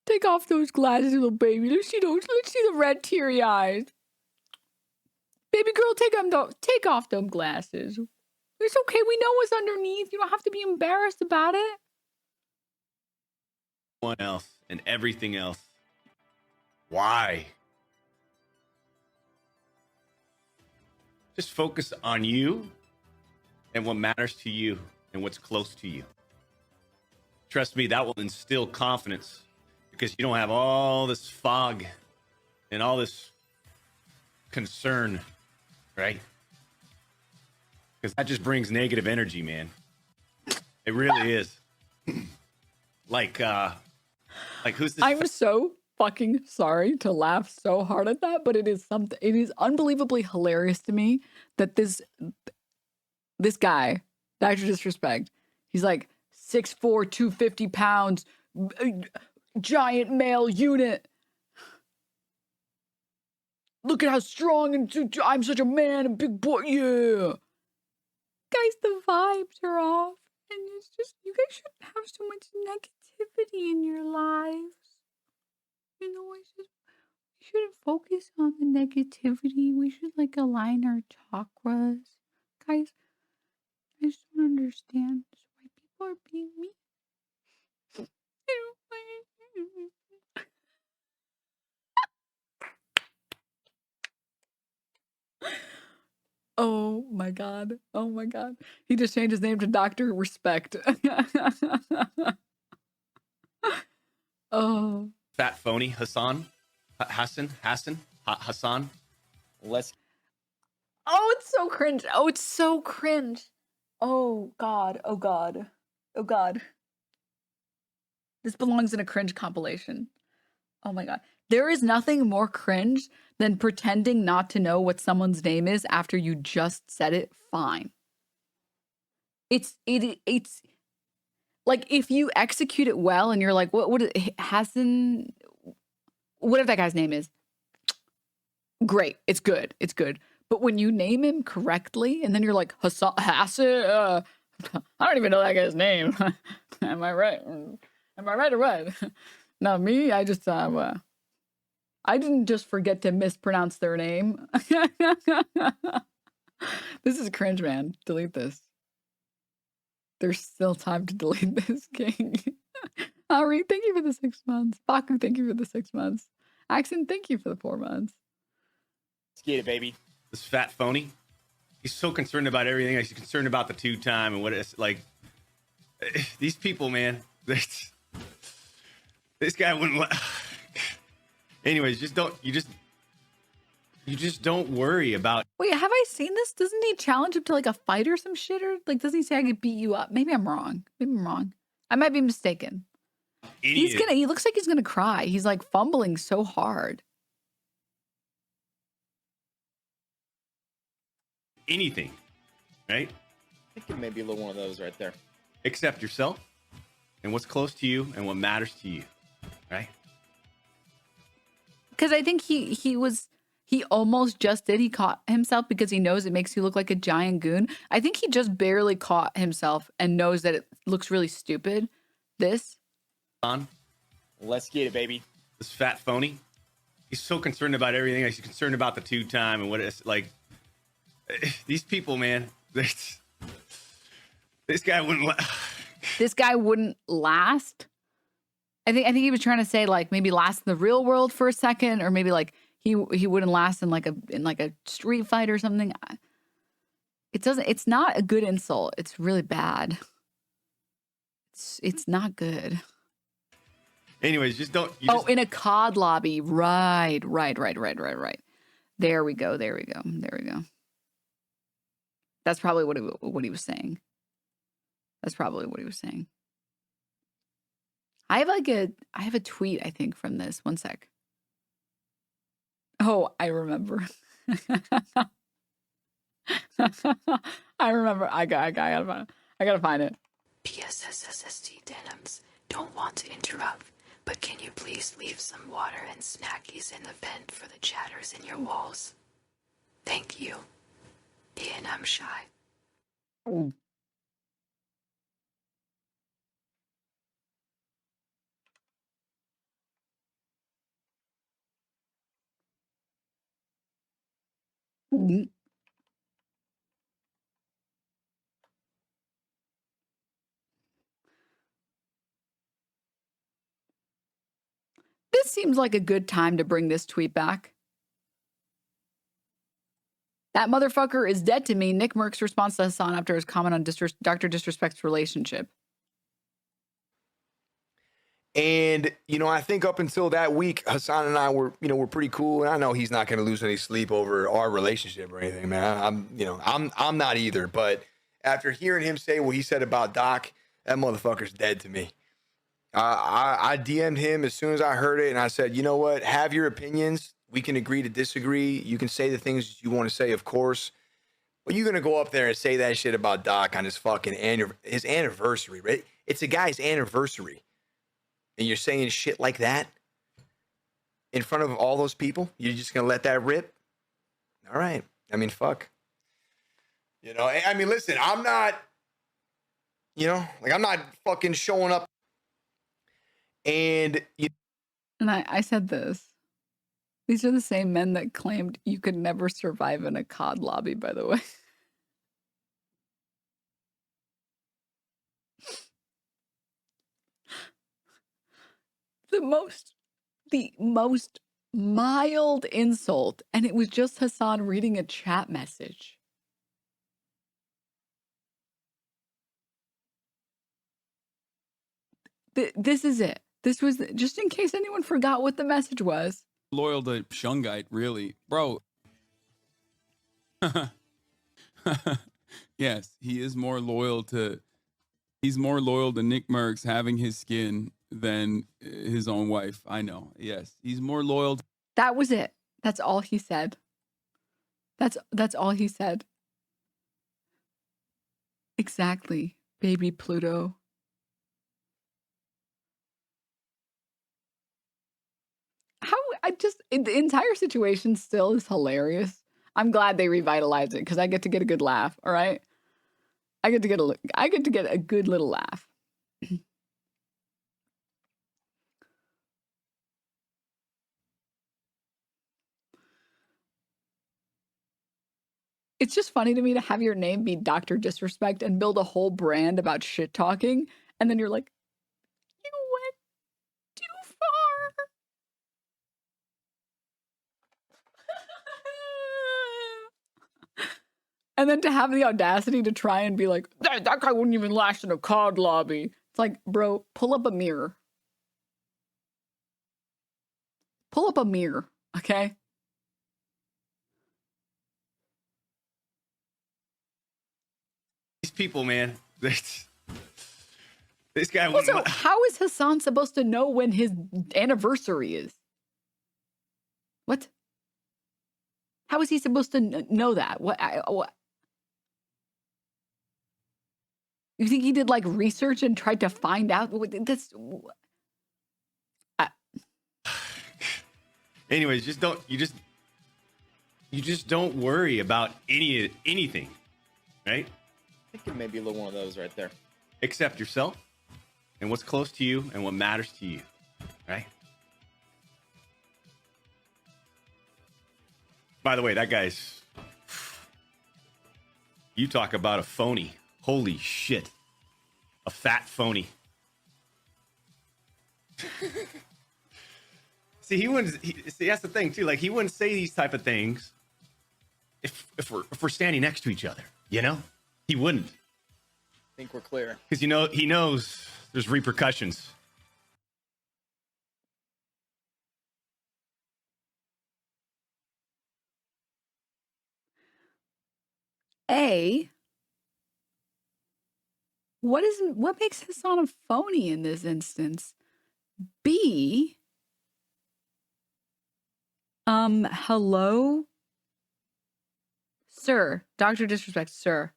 Speaker 1: Take off those glasses, little baby. Let's see the red teary eyes. Baby girl, take off them glasses. It's okay. We know what's underneath. You don't have to be embarrassed about it.
Speaker 8: Everyone else and everything else. Why? Just focus on you and what matters to you and what's close to you. Trust me, that will instill confidence because you don't have all this fog and all this concern, right? Because that just brings negative energy, man. It really is. Like who's this?
Speaker 1: I'm so fucking sorry to laugh so hard at that, but it is unbelievably hilarious to me that this guy, Dr. Disrespect, he's like 6'4", 250 pounds, giant male unit. Look at how strong and I'm such a man, a big boy, yeah. Guys, the vibes are off, and it's just, you guys shouldn't have so much negativity. negativity in your lives. You know, we shouldn't focus on the negativity. We should like align our chakras. Guys, I just don't understand why people are being mean. Oh my god. Oh my god. He just changed his name to Dr. Respect. Oh.
Speaker 8: Fat phony Hassan. Hassan.
Speaker 9: Let's
Speaker 1: Oh, it's so cringe. Oh, it's so cringe. Oh god. Oh god. Oh god. This belongs in a cringe compilation. Oh my god. There is nothing more cringe than pretending not to know what someone's name is after you just said it fine. It's like if you execute it well and you're like, what Hassan, whatever that guy's name is, great. It's good. It's good. But when you name him correctly and then you're like, Hassan, I don't even know that guy's name. Am I right? Am I right or what? Not me. I just, I didn't just forget to mispronounce their name. This is cringe, man. Delete this. There's still time to delete this, King. Ari, thank you for the 6 months. Baku, thank you for the 6 months. Axon, thank you for the 4 months.
Speaker 9: get it, baby.
Speaker 8: This fat phony. He's so concerned about everything. He's concerned about the 2-time and what it's like. These people, man. This guy wouldn't let. Anyways, you just don't worry about.
Speaker 1: Wait, have I seen this? Doesn't he challenge him to like a fight or some shit? Or like, doesn't he say I could beat you up? Maybe I'm wrong. Maybe I'm wrong. I might be mistaken. He looks like he's gonna cry. He's like fumbling so hard.
Speaker 8: Anything, right?
Speaker 9: I think maybe a little one of those right there.
Speaker 8: Except yourself and what's close to you and what matters to you, right?
Speaker 1: Because I think he almost just did. He caught himself because he knows it makes you look like a giant goon. I think he just barely caught himself and knows that it looks really stupid. This.
Speaker 9: Let's get it, baby.
Speaker 8: This fat phony. He's so concerned about everything. He's concerned about the 2-time and what it's like. These people, man. This guy wouldn't.
Speaker 1: This guy wouldn't last. I think he was trying to say like maybe last in the real world for a second, or maybe like he wouldn't last in like a street fight or something. It's not a good insult. It's really bad. It's not good.
Speaker 8: Anyways, just don't.
Speaker 1: In a COD lobby. Right. There we go. That's probably what he was saying. I have a tweet, I think, from this. One sec. Oh, I remember. I remember. I gotta find it.
Speaker 10: PSSSSD Denims, don't want to interrupt, but can you please leave some water and snackies in the vent for the chatters in your walls? Thank you. And I'm shy.
Speaker 1: Ooh. Mm. This seems like a good time to bring this tweet back. That motherfucker is dead to me. Nickmercs response to Hassan after his comment on Dr. Disrespect's relationship.
Speaker 2: And, I think up until that week, Hassan and I were pretty cool. And I know he's not going to lose any sleep over our relationship or anything, man. I'm not either. But after hearing him say what he said about Doc, that motherfucker's dead to me. I DM'd him as soon as I heard it. And I said, you know what? Have your opinions. We can agree to disagree. You can say the things you want to say, of course. But you're going to go up there and say that shit about Doc on his fucking his anniversary, right? It's a guy's anniversary. And you're saying shit like that in front of all those people? You're just going to let that rip? All right. I mean, fuck. Listen, I'm not, I'm not fucking showing up
Speaker 8: And
Speaker 1: And I said this. These are the same men that claimed you could never survive in a COD lobby, by the way. The most mild insult, and it was just Hassan reading a chat message. This is it. This was just in case anyone forgot what the message was.
Speaker 7: Loyal to Shungite, really. Bro. Yes, he is more loyal to Nickmercs having his skin than his own wife. I know. Yes, he's more loyal.
Speaker 1: That was it. That's all he said. That's all he said. Exactly, baby Pluto. The entire situation still is hilarious. I'm glad they revitalized it because I get to get a good laugh. All right, I get to get a good little laugh. It's just funny to me to have your name be Dr. Disrespect and build a whole brand about shit talking, and then you're like, you went too far. And then to have the audacity to try and be like, that guy wouldn't even last in a COD lobby. It's like, bro, pull up a mirror. Pull up a mirror, okay?
Speaker 8: these people, man, this guy.
Speaker 1: Also, how is Hassan supposed to know when his anniversary is? What? How is he supposed to know that? What? You think he did like research and tried to find out? That's.
Speaker 8: Anyways, just don't worry about anything, right?
Speaker 9: I think it may be a little one of those right there.
Speaker 8: Except yourself and what's close to you and what matters to you, right? By the way, that guy's. You talk about a phony. Holy shit. A fat phony. See, he wouldn't. See, that's the thing too. Like, he wouldn't say these type of things if we're standing next to each other. You know, he wouldn't.
Speaker 9: I think we're clear.
Speaker 8: Because he knows there's repercussions.
Speaker 1: What makes Hassan a phony in this instance? B, hello? Sir, Dr. Disrespect, sir,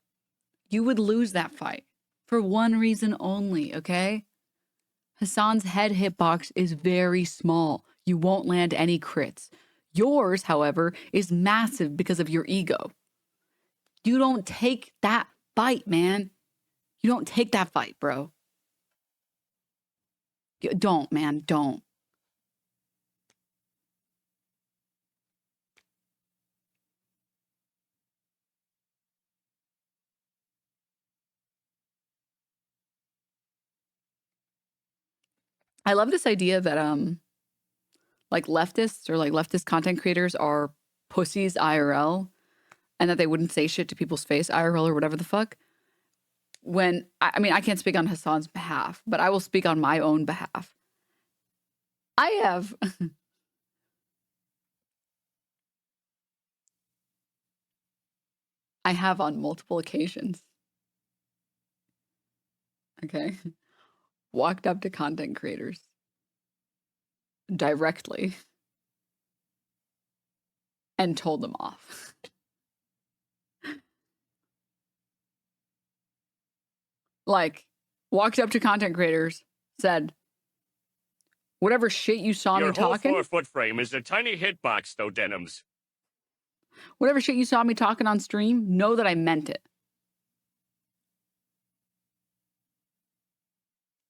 Speaker 1: you would lose that fight for one reason only, okay? Hassan's head hitbox is very small. You won't land any crits. Yours, however, is massive because of your ego. You don't take that fight, man. You don't take that fight, bro. You don't, man, don't. I love this idea that like leftists or like leftist content creators are pussies IRL and that they wouldn't say shit to people's face IRL or whatever the fuck. When I mean, I can't speak on Hassan's behalf, but I will speak on my own behalf. I have on multiple occasions, okay, walked up to content creators directly and told them off. Like, walked up to content creators, said, whatever shit you saw me talking.
Speaker 3: Your whole 4-foot frame is a tiny hitbox, though, Denims.
Speaker 1: Whatever shit you saw me talking on stream, know that I meant it.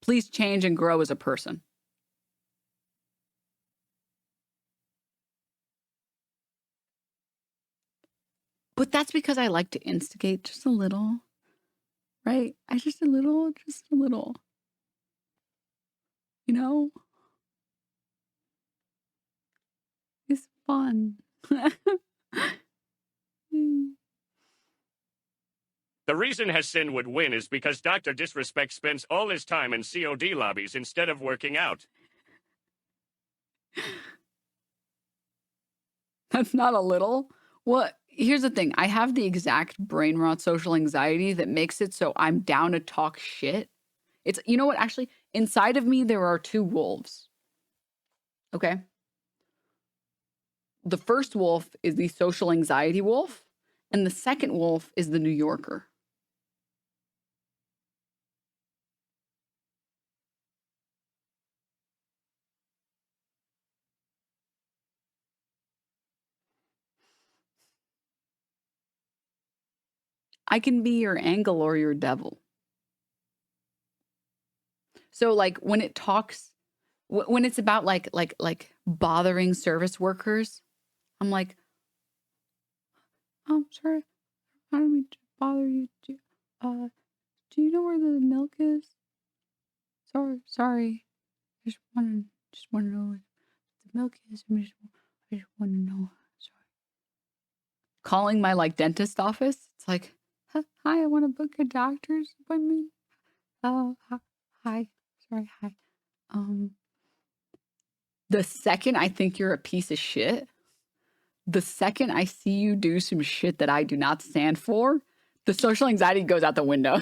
Speaker 1: Please change and grow as a person. But that's because I like to instigate just a little, right? Just a little, you know? It's fun.
Speaker 3: The reason Hassan would win is because Dr. Disrespect spends all his time in COD lobbies instead of working out.
Speaker 1: That's not a little. Well, here's the thing. I have the exact brain rot social anxiety that makes it so I'm down to talk shit. It's, you know what? Actually, inside of me, there are two wolves. Okay. The first wolf is the social anxiety wolf, and the second wolf is the New Yorker. I can be your angel or your devil. So like when it talks, when it's about like bothering service workers, I'm like, I'm sorry, I don't mean to bother you. Do you know where the milk is? Sorry. I just want to know where the milk is. I just want to know. Sorry. Calling my like dentist office. It's like, hi, I want to book a doctor's appointment. Hi. Sorry, hi. The second I think you're a piece of shit, the second I see you do some shit that I do not stand for, the social anxiety goes out the window.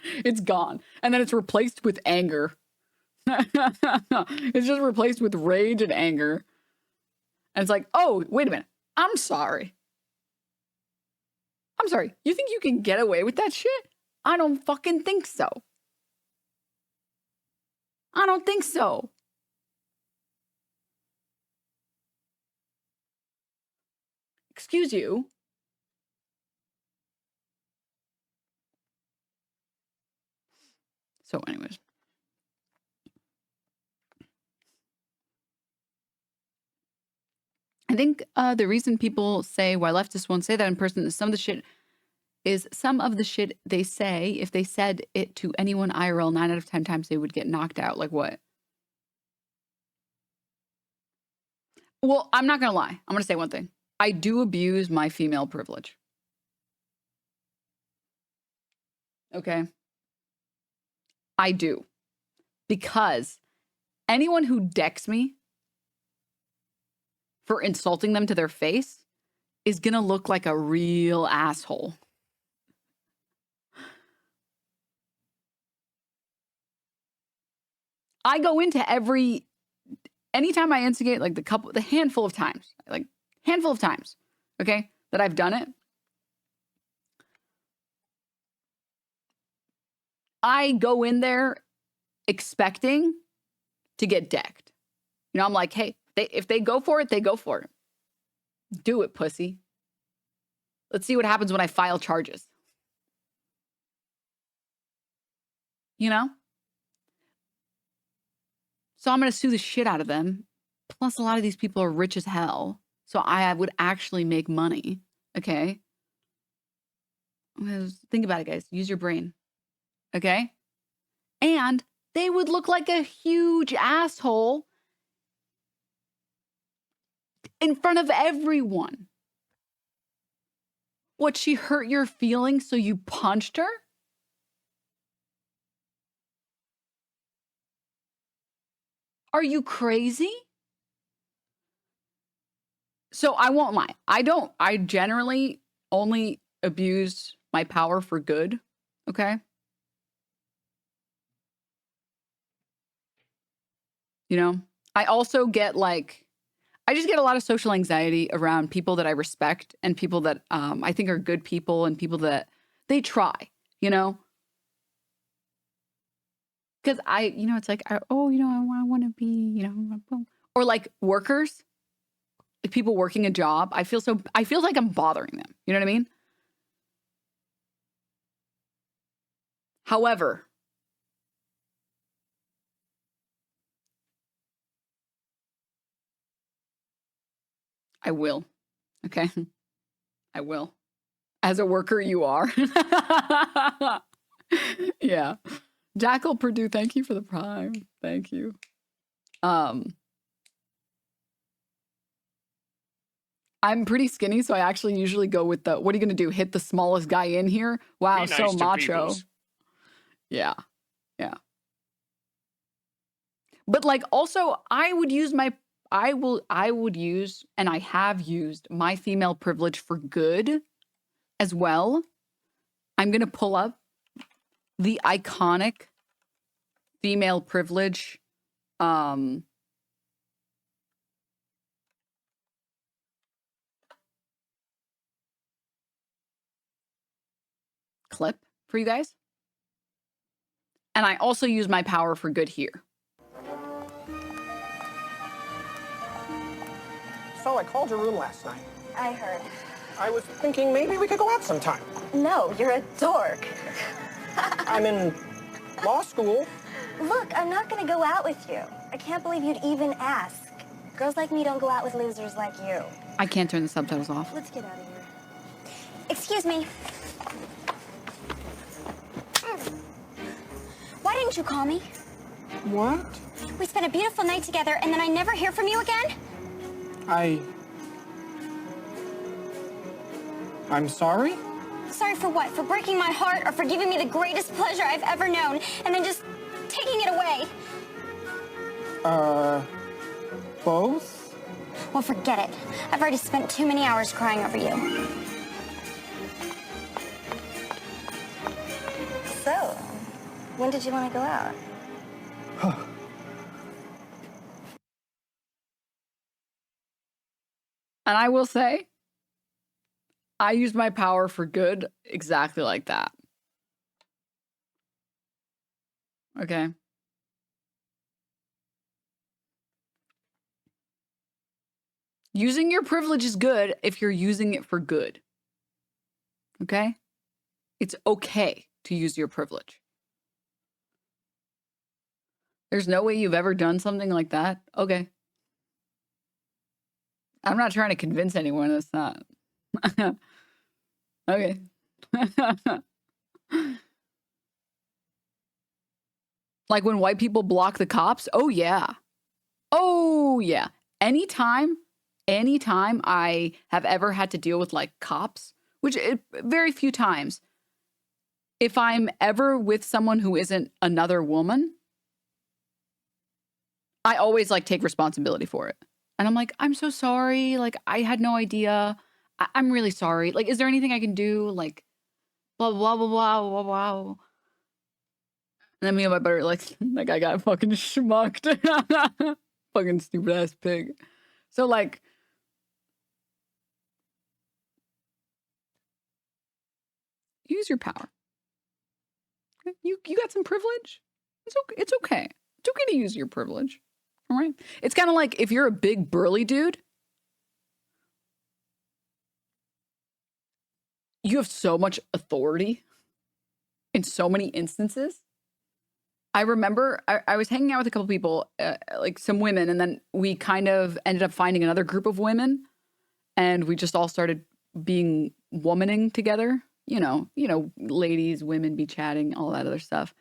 Speaker 1: It's gone. And then it's replaced with anger. It's just replaced with rage and anger. And it's like, oh, wait a minute. I'm sorry. You think you can get away with that shit? I don't fucking think so. I don't think so. Excuse you. So anyways. I think the reason people say why leftists won't say that in person is some of the shit they say, if they said it to anyone IRL, 9 out of 10 times they would get knocked out. Like what? Well, I'm not going to lie. I'm going to say one thing. I do abuse my female privilege. Okay? I do. Because anyone who decks me for insulting them to their face is going to look like a real asshole. I go into anytime I instigate, like the handful of times, okay, that I've done it, I go in there expecting to get decked. You know, I'm like, hey, if they go for it, they go for it. Do it, pussy. Let's see what happens when I file charges. You know? So I'm going to sue the shit out of them. Plus, a lot of these people are rich as hell. So I would actually make money. Okay? Think about it, guys. Use your brain. Okay? And they would look like a huge asshole in front of everyone. What, she hurt your feelings so you punched her? Are you crazy? So I won't lie. I generally only abuse my power for good. Okay? You know, I also get I just get a lot of social anxiety around people that I respect and people that I think are good people and people that they try, you know? Because it's like, I want to be, or like workers, like people working a job. I feel like I'm bothering them. You know what I mean? However, I will. Okay. I will. As a worker, you are. Yeah. Jackal Purdue, thank you for the prime. Thank you. I'm pretty skinny, so I actually usually go with the, what are you going to do? Hit the smallest guy in here? Wow,
Speaker 3: Be
Speaker 1: so
Speaker 3: nice to
Speaker 1: macho.
Speaker 3: peoples.
Speaker 1: Yeah. Yeah. But like also I would use my I would use and I have used my female privilege for good as well. I'm going to pull up the iconic female privilege clip for you guys. And I also use my power for good here.
Speaker 11: So I called your room last night.
Speaker 12: I heard.
Speaker 11: I was thinking maybe we could go out sometime.
Speaker 12: No, you're a dork.
Speaker 11: I'm in law school.
Speaker 12: Look, I'm not gonna go out with you. I can't believe you'd even ask. Girls like me don't go out with losers like you.
Speaker 1: I can't turn the subtitles off.
Speaker 12: Let's get out of here. Excuse me. Why didn't you call me?
Speaker 11: What?
Speaker 12: We spent a beautiful night together and then I never hear from you again?
Speaker 11: I'm sorry?
Speaker 12: Sorry for what? For breaking my heart or for giving me the greatest pleasure I've ever known and then just taking it away?
Speaker 11: Both?
Speaker 12: Well, forget it. I've already spent too many hours crying over you. So, when did you want to go out?
Speaker 1: And I will say, I use my power for good exactly like that. Okay. Using your privilege is good if you're using it for good. Okay? It's okay to use your privilege. There's no way you've ever done something like that. Okay. I'm not trying to convince anyone it's not. Okay. Like when white people block the cops? Oh, yeah. Oh, yeah. Anytime I have ever had to deal with like cops, which very few times, if I'm ever with someone who isn't another woman, I always like take responsibility for it. And I'm like, I'm so sorry. Like, I had no idea. I'm really sorry. Like, is there anything I can do? Like, blah, blah, blah, blah, blah, blah. And then me and my brother, like, that guy got fucking schmucked. Fucking stupid ass pig. So, like, use your power. You got some privilege? It's okay. It's okay. It's okay to use your privilege. All right. It's kind of like if you're a big burly dude, you have so much authority in so many instances. I remember I was hanging out with a couple people, like some women, and then we kind of ended up finding another group of women, and we just all started being womaning together. You know, ladies, women be chatting, all that other stuff.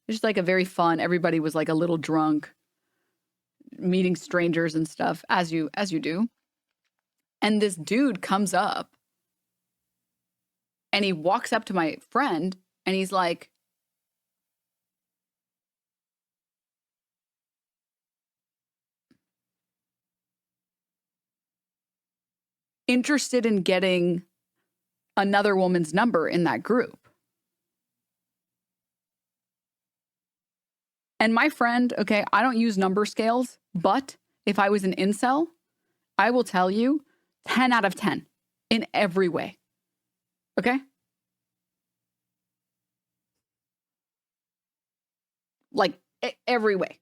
Speaker 1: It's just like a very fun. Everybody was like a little drunk, meeting strangers and stuff, as you do. And this dude comes up, and he walks up to my friend, and he's like, interested in getting another woman's number in that group. And my friend, okay, I don't use number scales, but if I was an incel, I will tell you 10 out of 10 in every way. Okay? Like every way.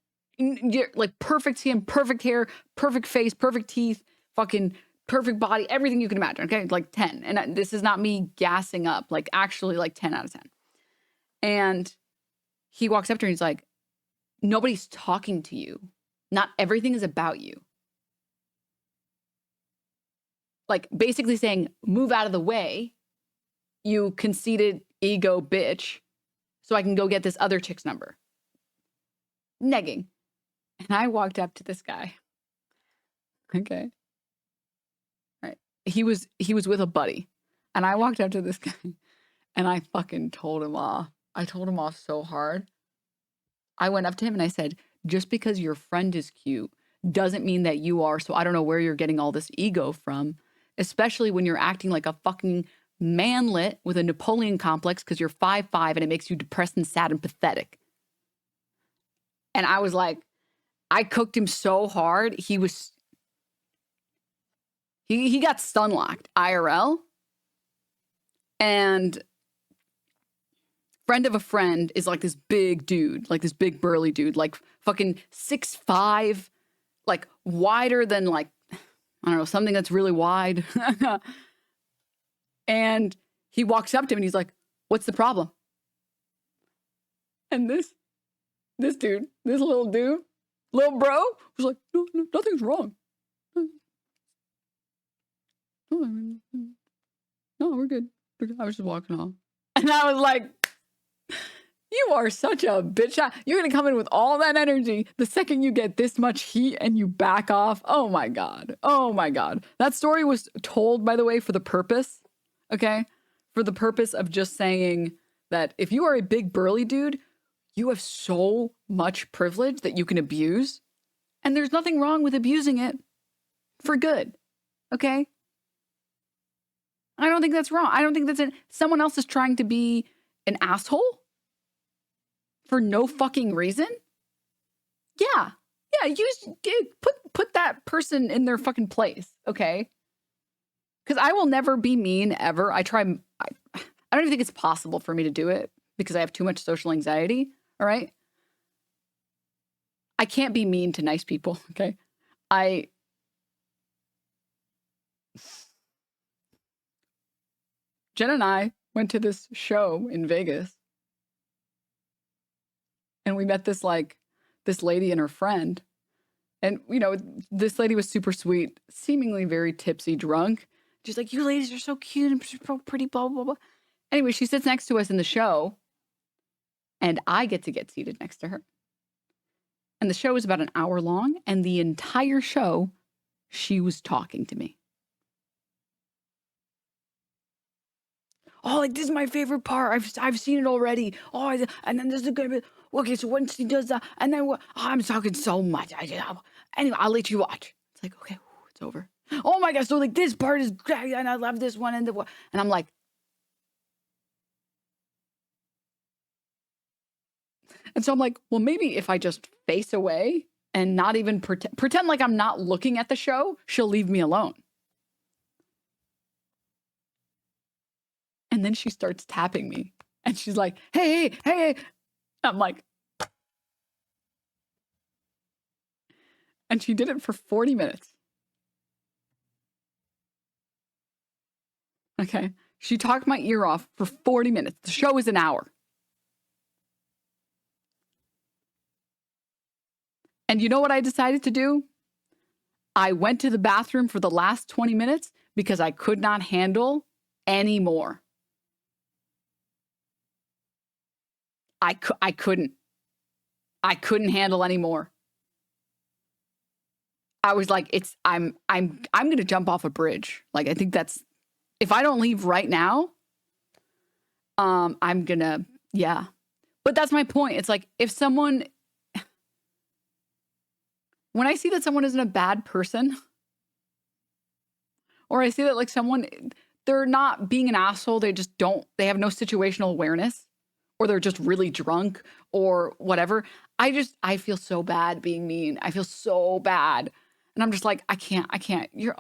Speaker 1: Like perfect skin, perfect hair, perfect face, perfect teeth, fucking perfect body, everything you can imagine. Okay? Like 10. And this is not me gassing up, like actually like 10 out of 10. And he walks up to her and he's like, nobody's talking to you. Not everything is about you. like basically saying, move out of the way, you conceited ego bitch, so I can go get this other chick's number. Negging. And I walked up to this guy. Okay. All right. He was with a buddy. And I walked up to this guy and I fucking told him off. I told him off so hard. I went up to him and I said, just because your friend is cute doesn't mean that you are. So I don't know where you're getting all this ego from, especially when you're acting like a fucking manlet with a Napoleon complex because you're 5'5" and it makes you depressed and sad and pathetic. And I was like, I cooked him so hard. He got stun locked IRL. And friend of a friend is like this big dude, like this big burly dude, like fucking 6'5", like wider than like, I don't know, something that's really wide. And he walks up to him and he's like, what's the problem? And this dude, this little dude, little bro, was like, no, nothing's wrong. No, we're good. I was just walking off. And I was like, you are such a bitch. You're going to come in with all that energy the second you get this much heat and you back off. Oh my God. Oh my God. That story was told, by the way, for the purpose, okay? For the purpose of just saying that if you are a big burly dude, you have so much privilege that you can abuse. And there's nothing wrong with abusing it for good, okay? I don't think that's wrong. I don't think that's someone else is trying to be an asshole for no fucking reason. Yeah. Put that person in their fucking place, okay? Because I will never be mean ever. I don't even think it's possible for me to do it because I have too much social anxiety, all right? I can't be mean to nice people, okay? Jen and I went to this show in Vegas. And we met this lady and her friend. And, you know, this lady was super sweet, seemingly very tipsy drunk. She's like, you ladies are so cute and so pretty, blah, blah, blah. Anyway, she sits next to us in the show. And I get to get seated next to her. And the show was about an hour long. And the entire show, she was talking to me. Oh, like, this is my favorite part. I've seen it already. Oh, and then there's a good bit. Okay, so once he does that, and then I'm talking so much. Anyway, I'll let you watch. It's like, okay, it's over. Oh my gosh, so like this part is great, and I love this one, and I'm like, and so I'm like, well, maybe if I just face away and not even pretend like I'm not looking at the show, she'll leave me alone. And then she starts tapping me. And she's like, hey. I'm like. And she did it for 40 minutes. Okay. She talked my ear off for 40 minutes. The show is an hour. And you know what I decided to do? I went to the bathroom for the last 20 minutes because I could not handle any more. I couldn't handle anymore. I was like, I'm going to jump off a bridge. Like, I think that's, if I don't leave right now, I'm going to, yeah. But that's my point. It's like, when I see that someone isn't a bad person, or I see that like they're not being an asshole, they have no situational awareness, or they're just really drunk or whatever. I feel so bad being mean. I feel so bad. And I'm just like, I can't. I can't do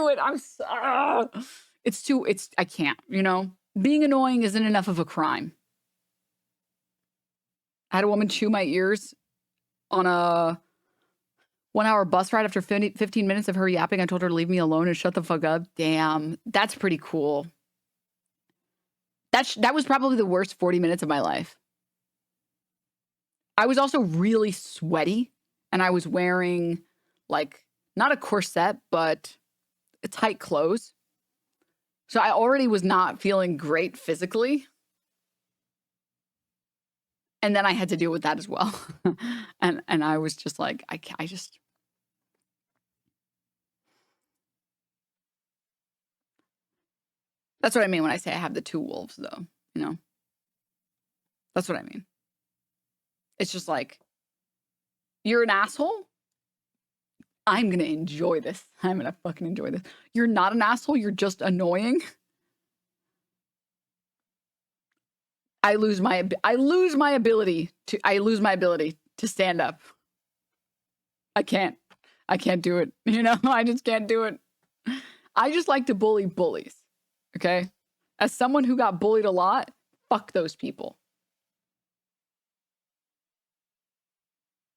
Speaker 1: it. I can't, you know, being annoying isn't enough of a crime. I had a woman chew my ears on a 1-hour bus ride after 15 minutes of her yapping. I told her to leave me alone and shut the fuck up. Damn, that's pretty cool. That was probably the worst 40 minutes of my life. I was also really sweaty, and I was wearing like not a corset, but tight clothes. So I already was not feeling great physically. And then I had to deal with that as well. and I was just like, I just. That's what I mean when I say I have the two wolves, though, you know? That's what I mean. It's just like, you're an asshole? I'm going to enjoy this. I'm going to fucking enjoy this. You're not an asshole. You're just annoying. I lose my ability to stand up. I can't do it. You know, I just can't do it. I just like to bully bullies. Okay? As someone who got bullied a lot, fuck those people.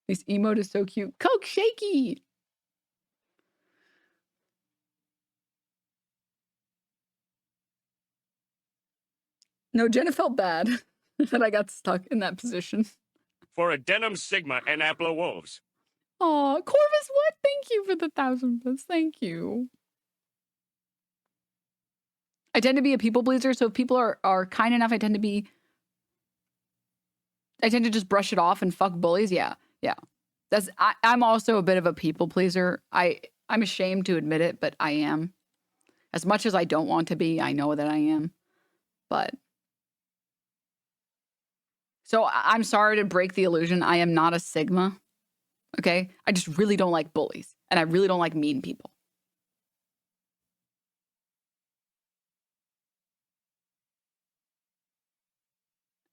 Speaker 1: This emote is so cute. Coke shaky. No, Jenna felt bad that I got stuck in that position.
Speaker 3: For a Denim Sigma and Apple Wolves.
Speaker 1: Aw, Corvus, what? Thank you for the 1,000 bits. Thank you. I tend to be a people pleaser, so if people are kind enough, I tend to just brush it off and fuck bullies. Yeah. I'm also a bit of a people pleaser. I'm ashamed to admit it, but I am. As much as I don't want to be, I know that I am. But so I'm sorry to break the illusion. I am not a Sigma. Okay? I just really don't like bullies, and I really don't like mean people.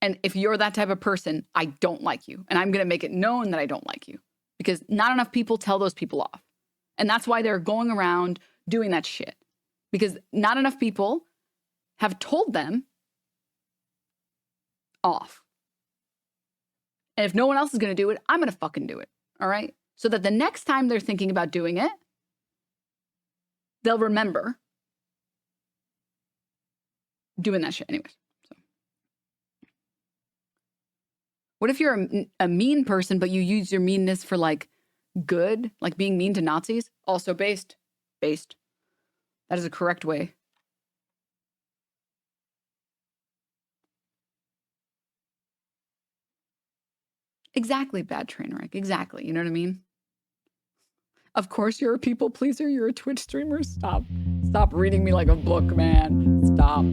Speaker 1: And if you're that type of person, I don't like you. And I'm going to make it known that I don't like you. Because not enough people tell those people off. And that's why they're going around doing that shit. Because not enough people have told them off. And if no one else is going to do it, I'm going to fucking do it. All right? So that the next time they're thinking about doing it, they'll remember doing that shit anyways. What if you're a mean person, but you use your meanness for, like, good? Like being mean to Nazis? Also based. Based. That is a correct way. Exactly, bad train wreck. Exactly. You know what I mean? Of course you're a people pleaser. You're a Twitch streamer. Stop reading me like a book, man. Stop.